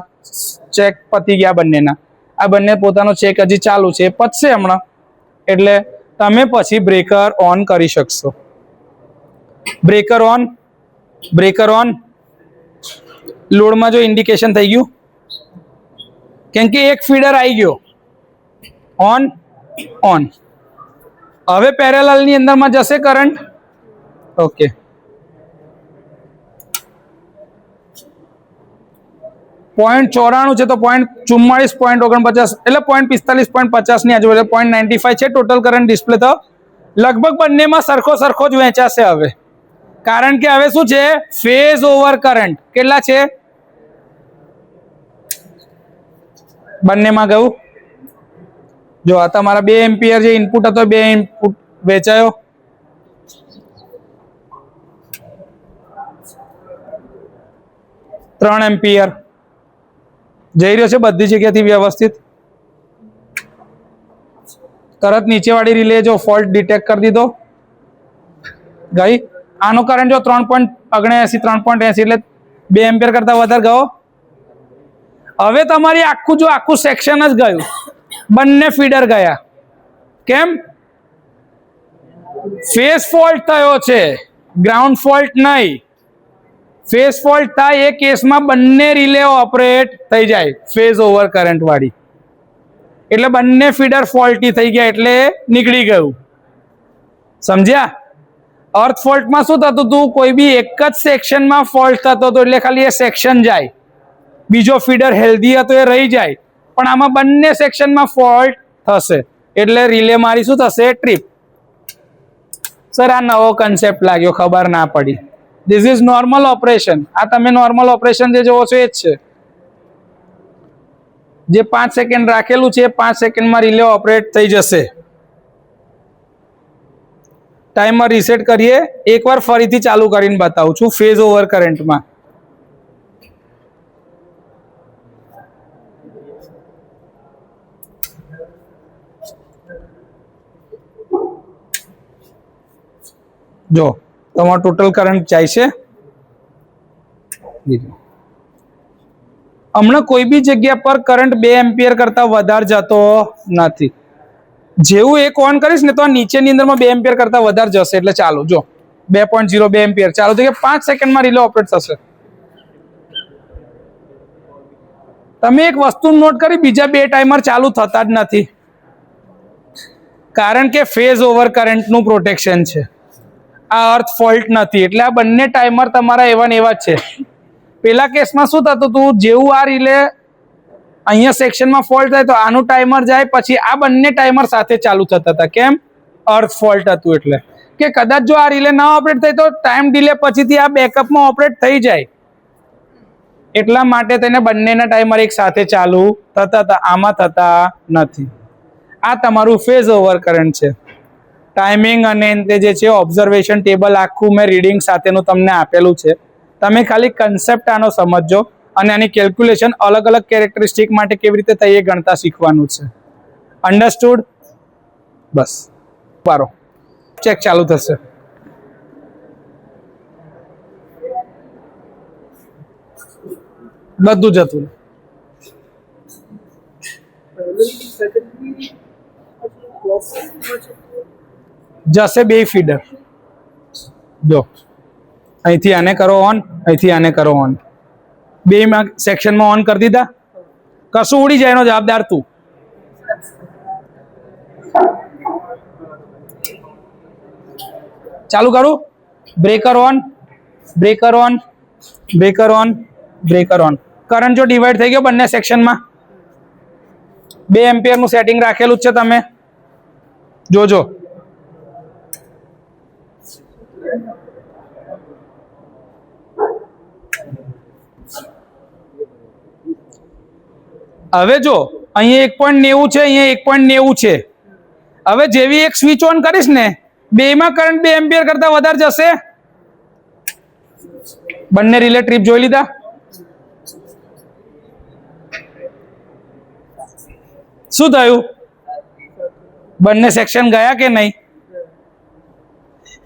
ચેક પતી ગયા બંનેના, આ બંને પોતાનો ચેક હજી ચાલુ છે, પતશે હમણાં, એટલે તમે પછી બ્રેકર ઓન કરી શકશો. Breaker on. લોડમાં જો ઇન્ડિકેશન થઈ ગયું, કેમ કે એક ફીડર આવી ગયો. ઓન. હવે પેરેલલ ની અંદરમાં જશે કરંટ. ઓકે. .94 છે તો 0.44.49 એટલે 0.45.50 ની આજુબાજુ 0.95 છે ટોટલ કરંટ ડિસ્પ્લે. તો લગભગ બંનેમાં સરખો જ વહેંચાશે હવે, કારણ કે હવે શું છે? ફેઝ ઓવર કરંટ કેટલા છે બંનેમાં ગયું? જો આ તમારા 2 એમ્પિયર જે ઇનપુટ હતો, 2 ઇનપુટ વેચાયો. ત્રણ એમ્પિયર જઈ રહ્યો છે બધી જગ્યાથી વ્યવસ્થિત. તરત નીચેવાળી રિલે જો ફોલ્ટ ડિટેક્ટ કરી દીધો ગઈ. આનો કરંટ જો 3.79 3.80 એટલે 2 એમ્પિયર કરતા વધારે ગયો. હવે તમારી આખું સેક્શન જ ગયું, બંને ફીડર ગયા. કેમ? ફેઝ ફોલ્ટ થયો છે, ગ્રાઉન્ડ ફોલ્ટ નહીં. ફેઝ ફોલ્ટ થાય એ કેસમાં બંને રિલે ઓપરેટ થઈ જાય ફેઝ ઓવર કરંટ વાળી, એટલે બંને ફીડર ફોલ્ટી થઈ ગયા, એટલે નીકળી ગયું. સમજ્યા? અર્થ ફોલ્ટમાં શું થતું હતું? કોઈ બી એક જ સેક્શનમાં ફોલ્ટ થતો હતો, એટલે ખાલી એ સેક્શન જાય, બીજો ફીડર હેલ્ધી હતો એ રહી જાય. પણ આમાં બંને સેક્શનમાં ફોલ્ટ થશે, એટલે રિલે મારી શું થશે? ટ્રીપ. સર આ નવો કન્સેપ્ટ લાગ્યો, ખબર ના પડી. This is normal operation. આ તમે નોર્મલ ઓપરેશન જે જોવો છો એ જ છે. જે 5 સેકન્ડ રાખેલું છે 5 સેકન્ડમાં રિલે ઓપરેટ થઈ જશે. ટાઈમર રીસેટ કરીએ. એકવાર ફરીથી ચાલુ કરીને બતાવું છું ફેઝ ઓવર કરંટમાં. જો તમારો ટોટલ કરંટ જાય છે. હમણાં કોઈ બી જગ્યા પર કરંટ 2 એમ્પિયર કરતા વધારે જતો નથી. જેવું એક ઓન કરીશ ને તો નીચેની અંદરમાં 2 એમ્પિયર કરતા વધારે જશે. એટલે ચાલો જો 2.02 એમ્પિયર ચાલુ થઈ ગયા, 5 સેકન્ડમાં રિલે ઓપરેટ થશે. તમે એક વસ્તુ નોટ કરી, બીજા 2 ટાઈમર ચાલુ થતા જ નથી, કારણ કે ફેઝ ઓવર કરંટનું પ્રોટેક્શન છે. આ અર્થ ફોલ્ટ નથી, એટલે આ બંને ટાઈમર તમારા એવા ને એવા જ છે. પેલા કેસમાં શું થતું હતું? જેવું આ રિલે અહીંયા સેક્શનમાં ફોલ્ટ થાય તો આનું ટાઈમર જાય, પછી આ બંને ટાઈમર સાથે ચાલુ થતા હતા. કેમ? અર્થ ફોલ્ટ હતું. એટલે કે કદાચ જો આ રિલે ના ઓપરેટ થાય તો ટાઈમ ડિલે પછીથી આ બેકઅપમાં ઓપરેટ થઈ જાય, એટલા માટે તેને બંનેના ટાઈમર એક સાથે ચાલુ થતા હતા. આમાં થતા નથી. આ તમારું ફેઝ ઓવર કરંટ છે. ટાઈમિંગ અને તે જે છે ઓબ્ઝર્વેશન ટેબલ આખું મેં રીડિંગ સાથેનું તમને આપેલું છે. તમે ખાલી કન્સેપ્ટ આનો સમજજો. અને આની કેલ્ક્યુલેશન અલગ અલગ કેરેક્ટરિસ્ટિક માટે કેવી રીતે થઈ એ ગણતા શીખવાનું છે. અન્ડરસ્ટુડ? બસ બારો ચેક ચાલુ થશે. બધું જતું જશે. બે ફીડર જો અહીંથી આને કરો ઓન, અહીંથી આને કરો ઓન. બે સેક્શનમાં ઓન કરી દીધા. કશું ઉડી જાય એનો જવાબદાર તું. ચાલુ કરું. Breaker on, breaker on, breaker on, breaker on. Current જો ડિવાઈડ થઈ ગયો બંને સેક્શનમાં. 2 એમ્પિયરનું સેટિંગ રાખેલું જ છે, તમે જોજો. હવે જો અહીંયા 1.90 છે, અહીંયા 1.90 છે. હવે જેવી એક સ્વિચ ઓન કરીશ ને, બેમાં કરંટ 2 એમ્પિયર કરતા વધારે જશે. બંને રિલે ટ્રીપ જોઈ લીધા. શું થયું? બંને સેક્શન ગયા કે નહીં?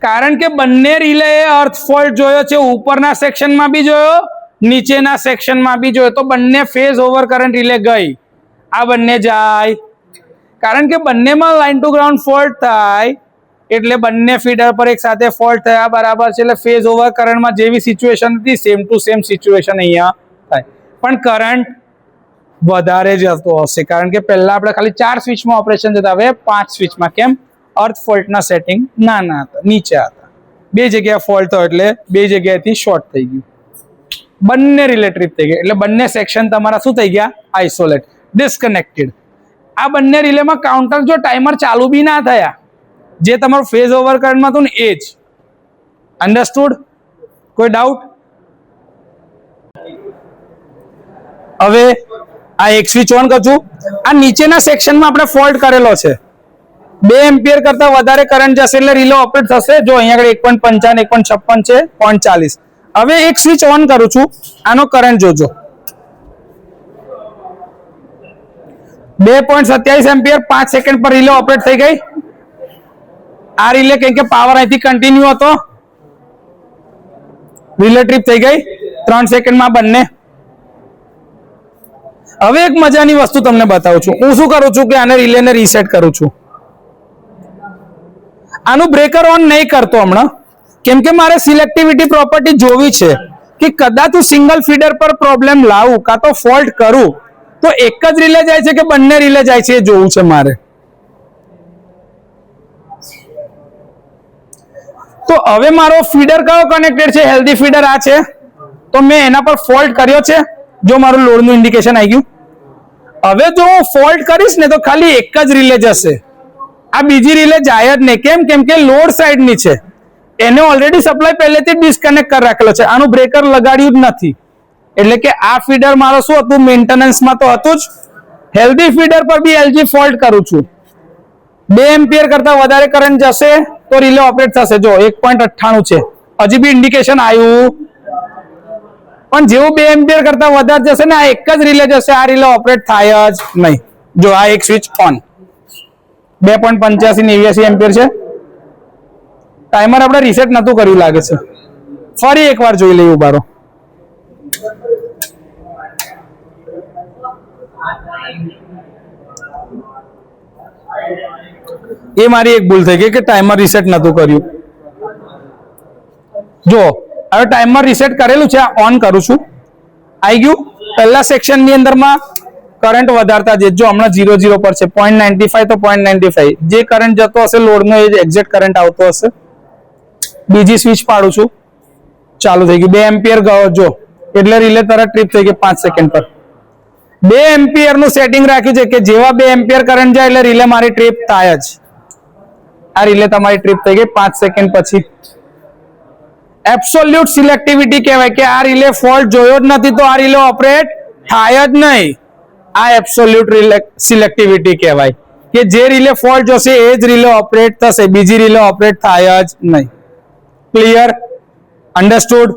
કારણ કે બંને રિલે અર્થ ફોલ્ટ જોયો છે. ઉપરના સેક્શનમાં બી જોયો, નીચેના સેક્શનમાં બી જોયો. તો બંને ફેઝ ઓવર કરંટ રિલે ગઈ. આ બંને જાય કારણ કે બંનેમાં લાઈન ટુ ગ્રાઉન્ડ ફોલ્ટ થાય એટલે બંને ફીડર પર એક સાથે ફોલ્ટ થયા બરાબર છે. એટલે ફેઝ ઓવર કરંટમાં જેવી સિચ્યુએશન હતી સેમ ટુ સેમ સિચ્યુએશન અહીંયા થાય. પણ કરંટ વધારે જતો હશે કારણ કે પહેલા આપણે ખાલી 4 સ્વિચમાં ઓપરેશન થતા, હવે 5 સ્વિચમાં. કેમ? અર્થ ફોલ્ટના સેટિંગ નાના હતા, નીચે હતા. 2 જગ્યાએ ફોલ્ટ થયો એટલે 2 જગ્યાએથી શોર્ટ થઈ ગયું. બંને રિલે ટ્રીપ થઈ ગઈ એટલે બંને સેક્શન તમારા શું થઈ ગયા? Isolate, disconnected. આ બંને રિલેમાં કાઉન્ટર જો ટાઈમર ચાલુ બી ના થયા, જે તમારું ફેઝ ઓવર કરંટમાં હતું ને એ જ. અન્ડરસ્ટુડ? કોઈ ડાઉટ? હવે આ એક સ્વિચ ઓન કરું છું. આ નીચેના સેક્શનમાં આપણે ફોલ્ટ કરેલો છે. 2 એમ્પિયર કરતા વધારે કરંટ જશે એટલે રિલે ઓપરેટ થશે. જો અહીંયા આગળ 1.55 1.56 છે, 0.40. હવે એક સ્વિચ ઓન કરું છું. આનો કરંટ જોજો, 2.27 એમ્પિયર 5 સેકન્ડ પર રિલે ઓપરેટ થઈ ગઈ. આ રિલે કેમ કે પાવર અહીંથી કન્ટિન્યુ હતો, રિલે ટ્રીપ થઈ ગઈ 3 સેકન્ડમાં બંને. હવે એક મજાની વસ્તુ તમને બતાવું છું. હું શું કરું છું કે આને રિલેને રીસેટ કરું છું. આનું બ્રેકર ઓન નહીં કરતો હમણાં, કેમ કે મારે સિલેક્ટિવિટી પ્રોપર્ટી જોવી છે કે કદાચ હું સિંગલ ફીડર પર પ્રોબ્લેમ લાવું કાં તો ફોલ્ટ કરું તો એક જ રિલે જાય છે કે બંને રિલે જાય છે એ જોવું છે મારે. તો હવે મારો ફીડર કયો કનેક્ટેડ છે? હેલ્ધી ફીડર આ છે. તો મેં એના પર ફોલ્ટ કર્યો છે. જો મારું લોડનું ઇન્ડિકેશન આવી ગયું. હવે જો હું ફોલ્ટ કરીશ ને તો ખાલી એક જ રિલે જશે. આ બીજી રિલે જાય જ નહીં. કેમ? કેમ કે લોડ સાઈડની છે, એને ઓલરેડી સપ્લાય પહેલેથી ડિસ્કનેક્ટ કરી રાખેલો છે. આનું બ્રેકર લગાડ્યું જ નથી. એટલે કે આ ફીડર મારો શું હતું? મેન્ટેનન્સમાં તો હતું જ. હેલ્ધી ફીડર પર બી એલજી ફોલ્ટ કરું છું. 2 એમ્પિયર કરતા વધારે કરંટ જશે તો રિલે ઓપરેટ થશે. જો 1.98 છે, હજી બી ઇન્ડિકેશન આવ્યું. પણ જેવું 2 એમ્પિયર કરતા વધારે જશે ને આ એક જ રિલે જશે, આ રિલે ઓપરેટ થાય જ નહીં. જો આ એક સ્વિચ ઓન, 2.85 ને 89 એમ્પિયર છે. ટાઈમર આપણે રીસેટ નતું કર્યું લાગે છે. ફરી એકવાર જોઈ લઈએ. ઉભારો. એ મારી એક ભૂલ થઈ ગઈ કે ટાઈમર રીસેટ નતું કર્યું. જો હવે ટાઈમર રીસેટ કરેલું છે, ઓન કરું છું. આવી ગયું. પહેલા સેક્શનની અંદરમાં કરંટ વધારતા જે જો હમણાં 0 પર છે, 0.95 તો 0.95 જે કરંટ જતો હશે લોડનો એ જ એક્ઝેક્ટ કરંટ આવતો હશે. બીજી સ્વિચ પાડું છું, ચાલુ થઈ ગયું. 2 એમ્પિયર ગયો જો એટલે રિલે તરત ટ્રીપ થઈ ગઈ 5 સેકન્ડ પર. 2 એમ્પિયર નું સેટિંગ રાખ્યું છે કે જેવા 2 એમ્પિયર કરંટ જાય એટલે રિલે મારી ટ્રીપ થાય જ. આ રિલે તમારી ટ્રીપ થઈ ગઈ 5 સેકન્ડ પછી. એબ્સોલ્યુટ સિલેક્ટિવિટી કહેવાય કે આ રિલે ફોલ્ટ જોયો જ નથી તો આ રિલે ઓપરેટ થાય જ નહીં. આ એબ્સોલ્યુટ સિલેક્ટિવિટી કહેવાય કે જે રિલે ફોલ્ટ જોશે એ જ રિલે ઓપરેટ થશે, બીજી રિલે ઓપરેટ થાય જ નહીં. ક્લિયર? અન્ડરસ્ટુડ?